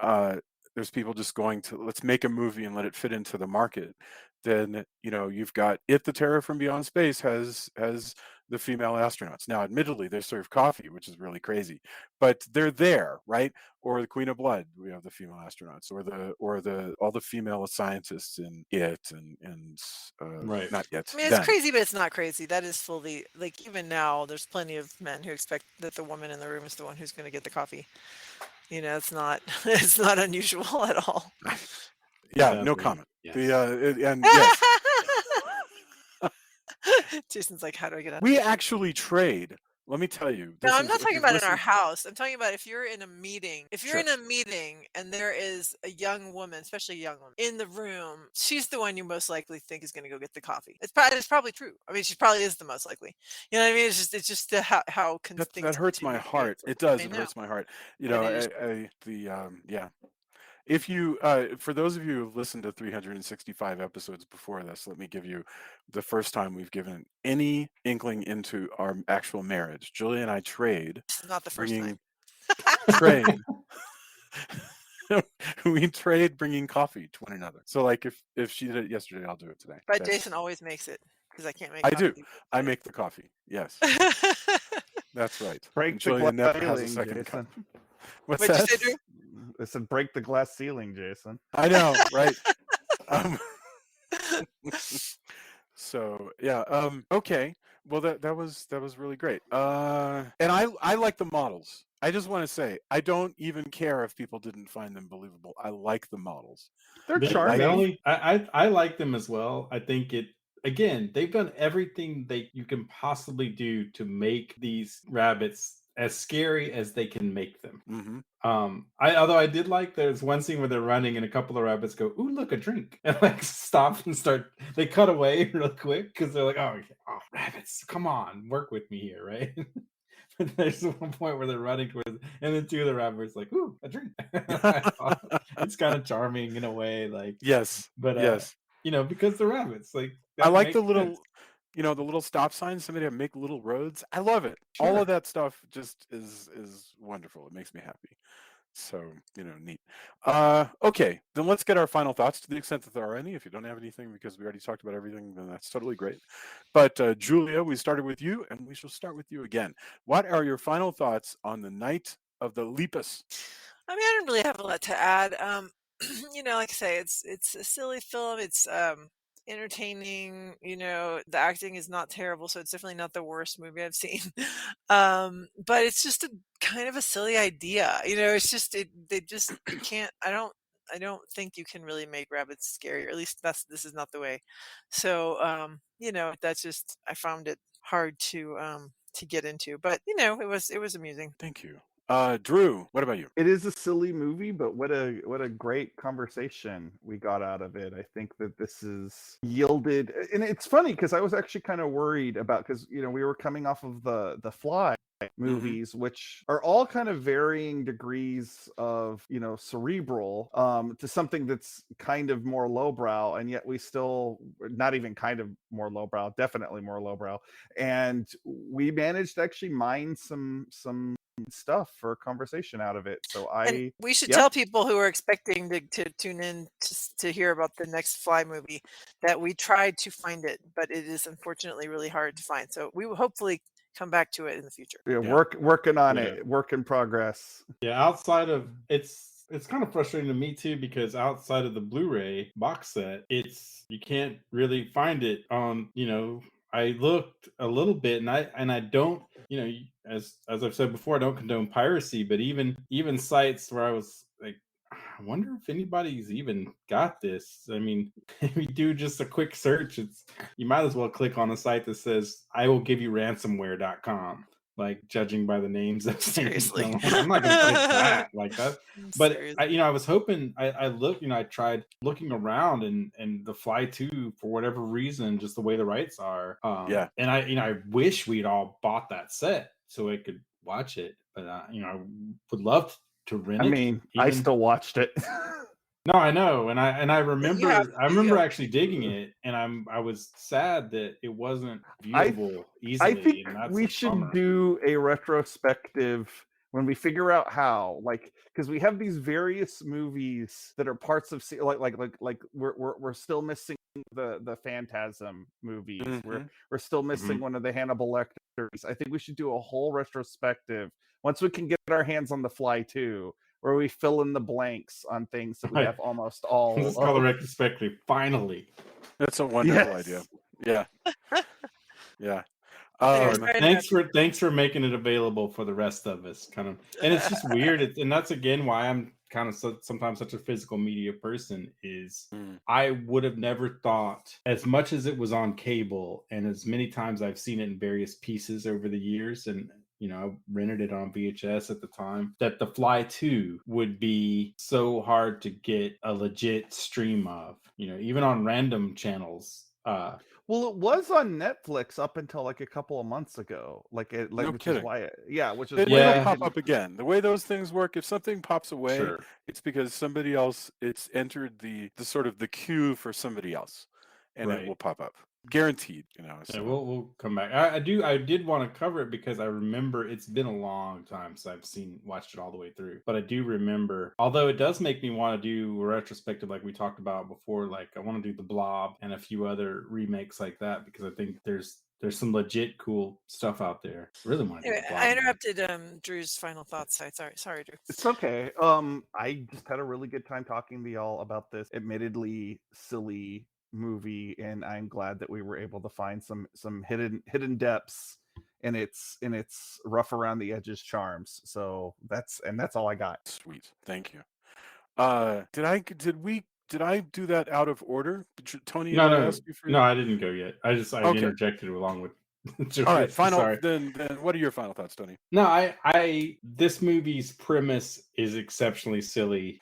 There's people just going to, let's make a movie and let it fit into the market. Then you've got the Terror from Beyond Space has the female astronauts. Now, admittedly, they serve coffee, which is really crazy, but they're there, right? Or the Queen of Blood, we have the female astronauts, or all the female scientists in it, and Right. not yet. I mean, it's crazy, but it's not crazy. That is fully, like, even now, there's plenty of men who expect that the woman in the room is the one who's going to get the coffee. It's not unusual at all. Yeah, no comment. Yes. And yes, Jason's like, how do I get out? we actually trade. Let me tell you. No, I'm not talking about in our listen, house. I'm talking about if you're in a meeting. If you're in a meeting and there is a young woman, especially a young woman, in the room, she's the one you most likely think is going to go get the coffee. It's probably true. I mean, she probably is the most likely. You know what I mean? It's just how that hurts my heart. It does. It hurts my heart. Yeah. If you, for those of you who've listened to 365 episodes before this, let me give you the first time we've given any inkling into our actual marriage. Julia and I trade. This is not the first time. Trade. We trade bringing coffee to one another. So, like, if she did it yesterday, I'll do it today. But Jason always makes it because I can't make. I do. I make the coffee. Yes, that's right. Break the Julia glass never has a ceiling, second Jason. cup. What's What'd that? you say, Drew? I said break the glass ceiling, Jason. I know, right? So yeah. Okay. Well, that was really great. And I like the models. I just want to say I don't even care if people didn't find them believable. I like the models. They're charming. I like them as well. I think again, they've done everything you can possibly do to make these rabbits as scary as they can make them. Mm-hmm. Although I did like, there's one scene where they're running and a couple of rabbits go, "Ooh, look, a drink," and like stop and start. They cut away real quick because they're like, "Oh, rabbits, come on, work with me here, right?" But there's one point where they're running towards, and then two of the rabbits like, "Ooh, a drink." It's kind of charming in a way, like yes, but yes, because the rabbits, like I like the makes little. sense. The little stop signs, somebody to make little roads. I love it. Sure. All of that stuff just is wonderful. It makes me happy. So, neat. Okay, then let's get our final thoughts to the extent that there are any. If you don't have anything because we already talked about everything, then that's totally great. But Julia, we started with you and we shall start with you again. What are your final thoughts on the night of the Lepus? I mean, I don't really have a lot to add. Like I say, it's a silly film. It's entertaining. The acting is not terrible, so it's definitely not the worst movie I've seen. But it's just a kind of a silly idea. It's just they just can't. I don't think you can really make rabbits scary, or at least this is not the way. So that's just, I found it hard to get into, but it was amusing. Thank you. Drew, what about you? It is a silly movie, but what a great conversation we got out of it. I think that this is yielded, and it's funny because I was actually kind of worried about, because we were coming off of the Fly movies, which are all kind of varying degrees of cerebral to something that's kind of more lowbrow, and yet we still, not even kind of more lowbrow, definitely more lowbrow, and we managed to actually mine some stuff for a conversation out of it. So And we should tell people who are expecting to tune in to hear about the next Fly movie that we tried to find it, but it is unfortunately really hard to find. So we will hopefully come back to it in the future. Working on it, work in progress. Outside of it's kind of frustrating to me too, because outside of the Blu-ray box set, you can't really find it on I looked a little bit, and I don't, as I've said before, I don't condone piracy, but even sites where I was like, I wonder if anybody's even got this. I mean, if you do just a quick search, you might as well click on a site that says "I will give you ransomware.com." Like, judging by the names of things, Seriously. I'm not gonna click that like that. But Seriously. I was hoping. I looked. I tried looking around, and the Fly 2, for whatever reason, just the way the rights are. Yeah. And I wish we'd all bought that set so I could watch it. But I would love to rent I it. mean, I still watched it. No, I know, and I remember you have- actually digging it, and I was sad that it wasn't viewable easily. I think and that's we a should bummer. do a retrospective when we figure out how, like, because we have these various movies that are parts of like we're still missing the Phantasm movies. Mhm. We're still missing one of the Hannibal Lecters. I think we should do a whole retrospective once we can get our hands on the Fly 2, where we fill in the blanks on things that we have almost all. Let's call the retrospective. Finally, That's a wonderful idea. Yeah. Yeah. Thanks for making it available for the rest of us. Kind of, and it's just weird. And that's again why I'm kind of sometimes such a physical media person. Is I would have never thought, as much as it was on cable, and as many times I've seen it in various pieces over the years, and I rented it on VHS at the time, that the Fly 2 would be so hard to get a legit stream of, even on random channels. Well, it was on Netflix up until like a couple of months ago. Like, No which kidding. is why, which is It'll pop up again. The way those things work, if something pops away, Sure. it's because somebody else, it's entered the sort of the queue for somebody else, and it will pop up. Guaranteed, So. Yeah, we'll come back. I did want to cover it because I remember it's been a long time since I've watched it all the way through. But I do remember, although it does make me want to do a retrospective like we talked about before. Like, I want to do The Blob and a few other remakes like that, because I think there's some legit cool stuff out there. I really want to do The Blob. I interrupted Drew's final thoughts. Sorry, Drew. It's okay. I just had a really good time talking to y'all about this admittedly silly movie, and I'm glad that we were able to find some hidden depths in its rough around the edges charms. So that's all I got. Sweet, thank you. Did I do that out of order? Tony, No, I didn't go yet. I interjected along with. All right, final. Then what are your final thoughts, Tony? No, this movie's premise is exceptionally silly.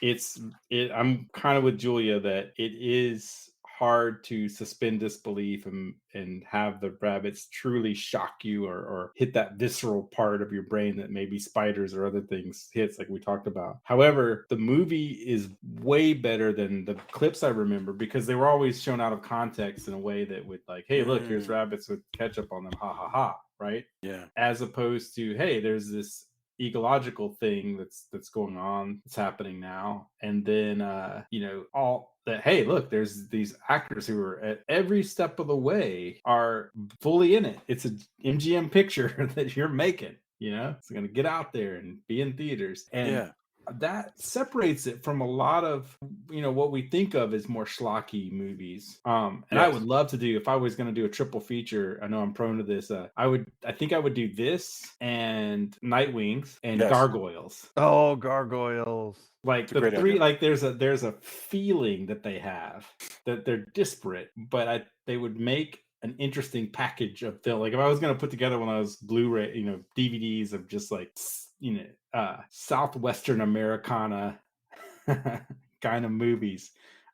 I'm kind of with Julia that it is hard to suspend disbelief and have the rabbits truly shock you or hit that visceral part of your brain that maybe spiders or other things hits, like we talked about. However, the movie is way better than the clips I remember, because they were always shown out of context in a way that would, like, hey, look, here's rabbits with ketchup on them, ha ha ha, right? Yeah. As opposed to, hey, there's this ecological thing that's going on, that's happening now, and then all that, hey, look, there's these actors who are at every step of the way are fully in it. It's an MGM picture that you're making, it's going to get out there and be in theaters, and that separates it from a lot of what we think of as more schlocky movies. And I would love to do, if I was going to do a triple feature, I know I'm prone to this, I think I would do this and Night Wings and Gargoyles. Oh, Gargoyles. Like the three idea. Like there's a feeling that they have, that they're disparate, but they would make an interesting package of film. Like, if I was going to put together one of those Blu-ray, DVDs of just like, Southwestern Americana kind of movies,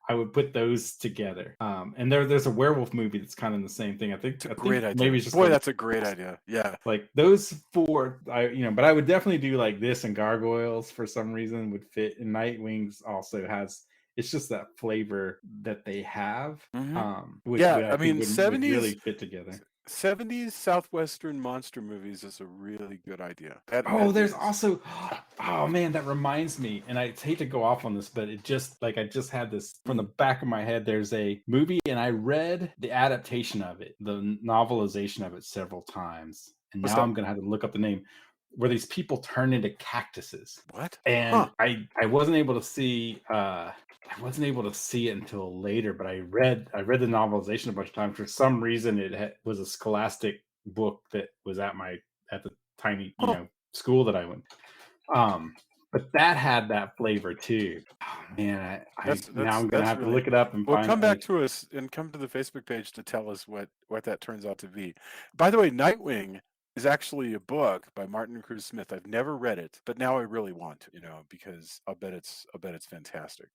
I would put those together. And there's a werewolf movie that's kind of the same thing. I think great idea. Maybe it's just that's a great idea. Yeah. Like those four, but I would definitely do like this, and Gargoyles for some reason would fit. And Night Wings also has, it's just that flavor that they have. Which I mean, 70s would really fit together. 70s Southwestern monster movies is a really good idea. There's also, oh man, that reminds me, and I hate to go off on this, but it just, like, I just had this from the back of my head. There's a movie, and I read the adaptation of it, the novelization of it, several times, and now I'm gonna have to look up the name. where these people turn into cactuses. What? And I wasn't able to see it until later, but I read the novelization a bunch of times. For some reason, it was a Scholastic book that was at the tiny school that I went. But that had that flavor too. Oh, man, now I'm gonna have to look it up and Well, find. come back to us and come to the Facebook page to tell us what that turns out to be. By the way, Nightwing is actually a book by Martin Cruz Smith. I've never read it, but now I really want to, because I'll bet it's fantastic.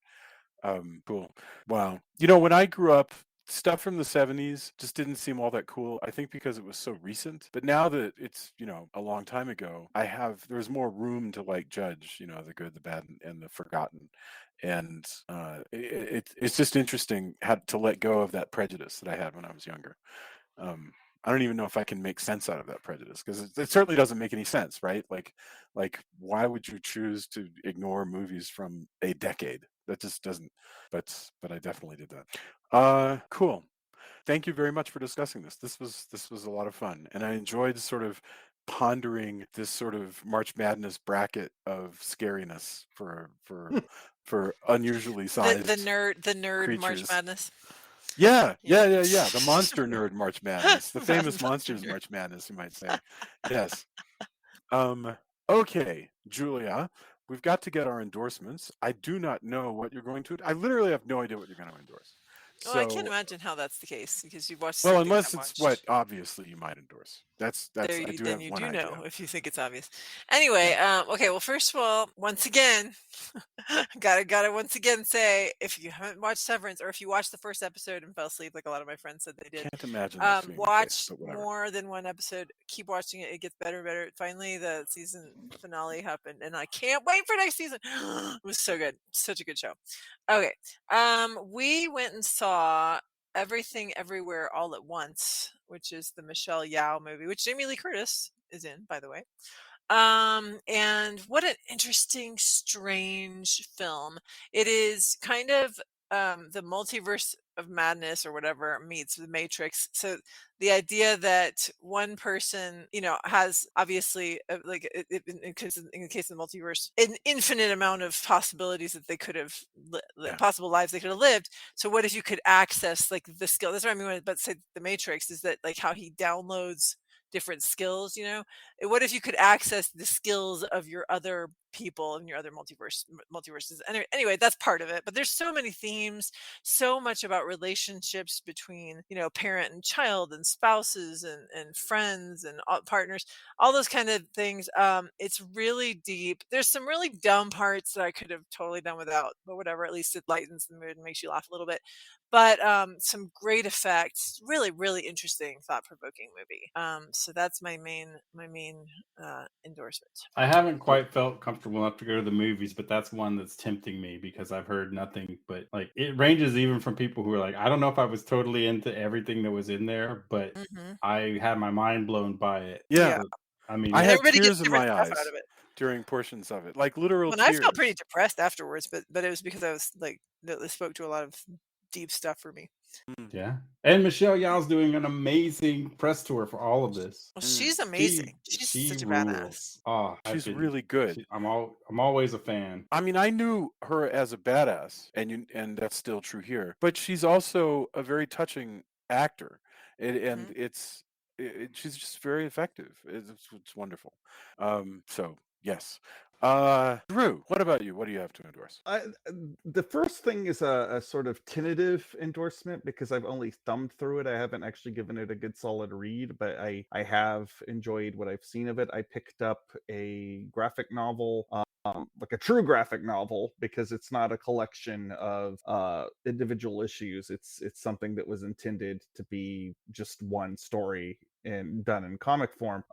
Cool. Wow. When I grew up, stuff from the 70s just didn't seem all that cool. I think because it was so recent. But now that it's, a long time ago, there's more room to judge, the good, the bad, and the forgotten. And it's just interesting how to let go of that prejudice that I had when I was younger. I don't even know if I can make sense out of that prejudice, because it certainly doesn't make any sense, right? Like why would you choose to ignore movies from a decade? That just doesn't. But I definitely did that. Cool. Thank you very much for discussing this. This was a lot of fun, and I enjoyed sort of pondering this sort of March Madness bracket of scariness for unusually sized the nerd March creatures. Madness. Yeah. The monster nerd March Madness, the famous monsters March Madness, you might say. Yes. Okay, Julia, we've got to get our endorsements. I do not know what you're going to. I literally have no idea what you're going to endorse. Well, I can't imagine how that's the case, because you've watched. Well, unless it's what obviously you might endorse. That's. There I you, do then have you one do idea. know if you think it's obvious. Anyway, okay. Well, first of all, once again, gotta once again say, if you haven't watched Severance, or if you watched the first episode and fell asleep, like a lot of my friends said they did, Can't imagine that being the watch case, but whatever. more than one episode. Keep watching it; it gets better and better. Finally, the season finale happened, and I can't wait for next season. It was so good, such a good show. Okay, we went and saw Everything Everywhere All at Once, which is the Michelle Yeoh movie, which Jamie Lee Curtis is in, by the way. And what an interesting, strange film. It is kind of the multiverse of madness or whatever meets the Matrix. So the idea that one person, has obviously in the case of the multiverse, an infinite amount of possibilities that they could have, possible lives they could have lived. So what if you could access the skill? That's what I mean about say the Matrix, is that how he downloads different skills. What if you could access the skills of your other people and your other multiverses? Anyway, that's part of it, but there's so many themes, so much about relationships between parent and child and spouses and friends and partners, all those kind of things. It's really deep. There's some really dumb parts that I could have totally done without, but whatever, at least it lightens the mood and makes you laugh a little bit. But some great effects, really, really interesting, thought-provoking movie. So that's my main endorsement. I haven't quite felt comfortable enough to go to the movies, but that's one that's tempting me, because I've heard nothing but it ranges even from people who are like, I don't know if I was totally into everything that was in there, but I had my mind blown by it. Yeah. I mean, I had everybody tears gets in different my stuff eyes out of it. during portions of it, like literal When tears. I felt pretty depressed afterwards, but it was because I was it spoke to a lot of deep stuff for me. Yeah, and Michelle Yeoh's doing an amazing press tour for all of this. Well, she's amazing. She's such a badass. Oh, she's really good. I'm always a fan. I mean, I knew her as a badass, and that's still true here. But she's also a very touching actor, and she's just very effective. It's wonderful. So yes. Drew, what about you? What do you have to endorse? The first thing is a sort of tentative endorsement, because I've only thumbed through it. I haven't actually given it a good solid read, but I have enjoyed what I've seen of it. I picked up a graphic novel, like a true graphic novel, because it's not a collection of individual issues. It's something that was intended to be just one story and done in comic form.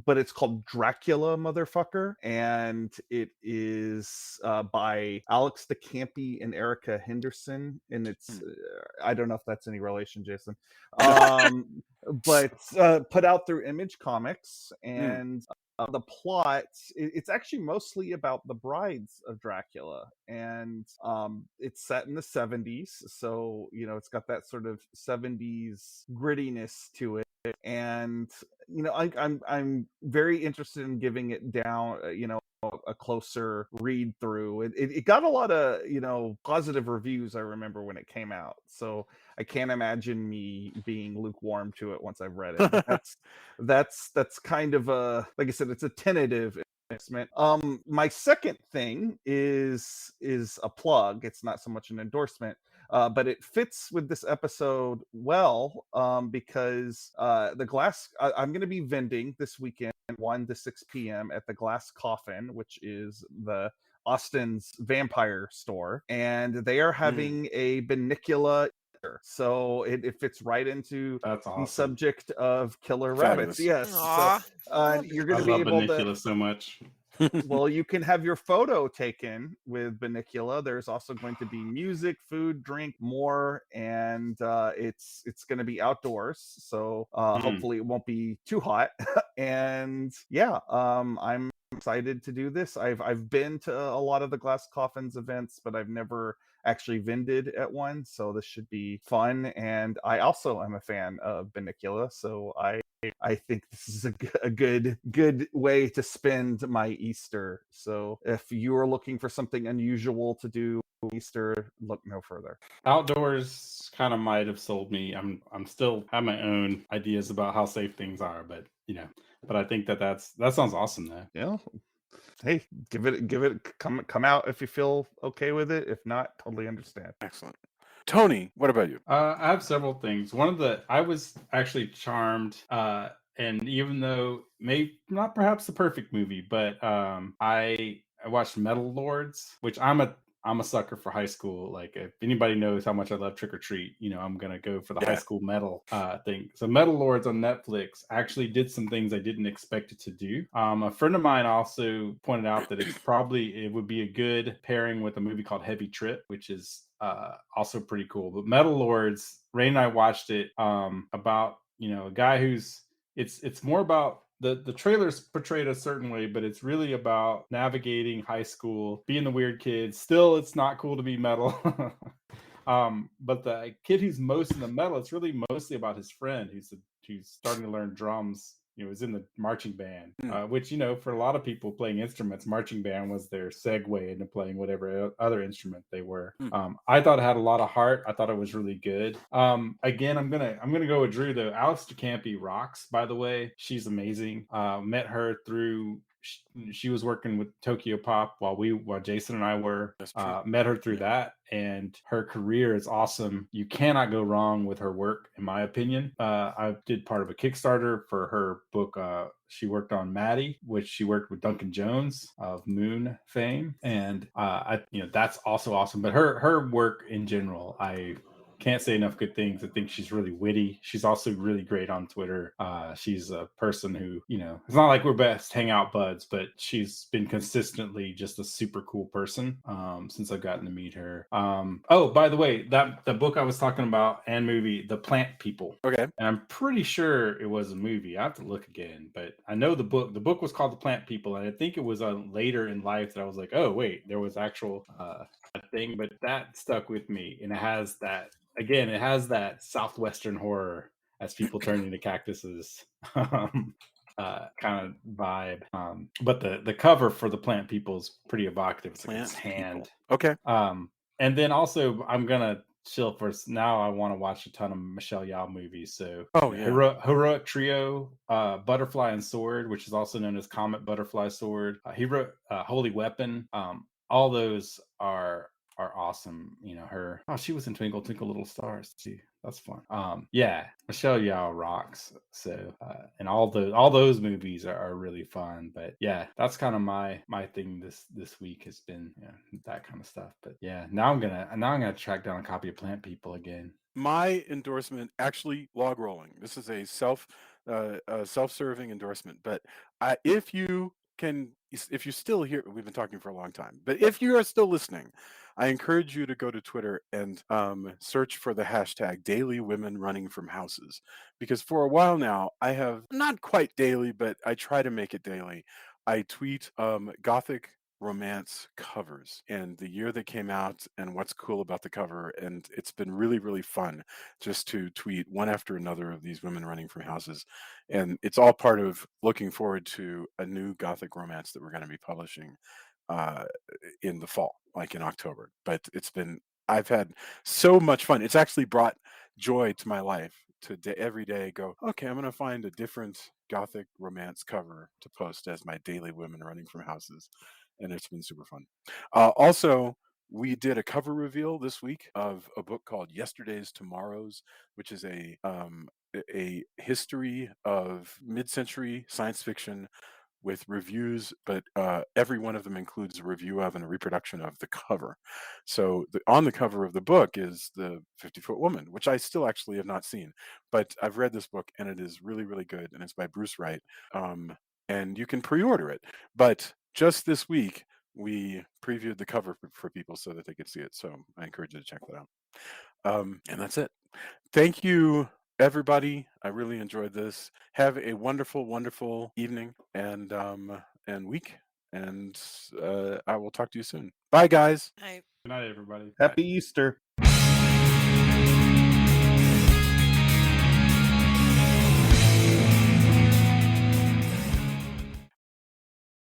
But it's called Dracula, motherfucker, and it is by Alex DeCampi and Erica Henderson, and it's I don't know if that's any relation, Jason, but put out through Image Comics, and the plot, it's actually mostly about the brides of Dracula, and it's set in the 70s, so it's got that sort of 70s grittiness to it. And I'm very interested in giving it down, a closer read through. It got a lot of positive reviews. I remember when it came out, so I can't imagine me being lukewarm to it once I've read it. But that's kind of like I said, it's a tentative investment. My second thing is a plug. It's not so much an endorsement. But it fits with this episode well, because I'm going to be vending this weekend 1 to 6 p.m. at the Glass Coffin, which is the Austin's vampire store, and they are having a Benicula. So it fits right into That's the awesome. subject of killer Fabulous. rabbits. Yes. Aw, So you're I going to be love able to. Benicula so much. Well, you can have your photo taken with Benicula. There's also going to be music, food, drink, more, and it's going to be outdoors, so hopefully it won't be too hot. And yeah, I'm excited to do this. I've been to a lot of the Glass Coffins events, but I've never actually vended at one, so this should be fun. And I also am a fan of Benicula, so I think this is a good way to spend my Easter. So if you are looking for something unusual to do Easter, look no further. Outdoors kind of might have sold me. I'm still have my own ideas about how safe things are, but but I think that sounds awesome though. Yeah. Hey, give it come out if you feel okay with it. If not, totally understand. Excellent. Tony, what about you? I have several things. I was actually charmed, and even though not perhaps the perfect movie, but I watched Metal Lords, which I'm a sucker for high school. Like if anybody knows how much I love Trick or Treat, I'm gonna go for the high school metal thing. So Metal Lords on Netflix actually did some things I didn't expect it to do. A friend of mine also pointed out that it would be a good pairing with a movie called Heavy Trip, which is also pretty cool. But Metal Lords, Ray and I watched it about a guy who's it's more about the trailers portrayed a certain way, but it's really about navigating high school, being the weird kid. Still, it's not cool to be metal. But the kid who's most in the metal, it's really mostly about his friend who's starting to learn drums. Was in the marching band, which for a lot of people playing instruments, marching band was their segue into playing whatever other instrument they were. I thought it had a lot of heart. I thought it was really good. Again, I'm gonna go with Drew though. Alice DeCampi rocks. By the way, she's amazing. Met her through. She was working with Tokyo Pop while Jason and I were. Met her through that, and her career is awesome. You cannot go wrong with her work, in my opinion. I did part of a Kickstarter for her book. She worked on Maddie, which she worked with Duncan Jones of Moon fame, and that's also awesome. But her work in general, I can't say enough good things. I think she's really witty. She's also really great on Twitter. She's a person who, it's not like we're best hangout buds, but she's been consistently just a super cool person since I've gotten to meet her. Oh, by the way, the book I was talking about and movie, The Plant People. Okay. And I'm pretty sure it was a movie. I have to look again, but I know the book. The book was called The Plant People, and I think it was later in life that I was like, oh wait, there was actual thing, but that stuck with me, and it has that. Again, it has that southwestern horror as people turn into cactuses kind of vibe. But the cover for The Plant People is pretty evocative. It's like his hand. Okay. And then also I'm gonna chill first. Now I want to watch a ton of Michelle Yeoh movies. So Heroic Trio, Butterfly and Sword, which is also known as Comet Butterfly Sword. He wrote Holy Weapon. All those are awesome. She was in Twinkle Twinkle Little Stars too. That's fun. Michelle Yeoh rocks. So and all those movies are really fun. But yeah, that's kind of my thing this week has been that kind of stuff. But yeah, now I'm gonna track down a copy of Plant People again. My endorsement, actually log rolling. This is a self-serving endorsement, but if you're still here, we've been talking for a long time, but if you are still listening, I encourage you to go to Twitter and search for the hashtag Daily Women Running from Houses, because for a while now, I have, not quite daily, but I try to make it daily. I tweet gothic romance covers and the year they came out and what's cool about the cover. And it's been really, really fun just to tweet one after another of these women running from houses. And it's all part of looking forward to a new Gothic romance that we're going to be publishing uh, in the fall, like in October. But I've had so much fun. It's actually brought joy to my life to every day go, okay, I'm going to find a different Gothic romance cover to post as my daily women running from houses. And it's been super fun. Also, we did a cover reveal this week of a book called Yesterday's Tomorrows, which is a history of mid-century science fiction with reviews, but every one of them includes a review of and a reproduction of the cover. So on the cover of the book is the 50-foot woman, which I still actually have not seen, but I've read this book and it is really, really good, and it's by Bruce Wright, and you can pre-order it. But just this week, we previewed the cover for people so that they could see it. So I encourage you to check that out. And that's it. Thank you, everybody. I really enjoyed this. Have a wonderful, wonderful evening and week. And I will talk to you soon. Bye, guys. I Good night, everybody. Happy Easter.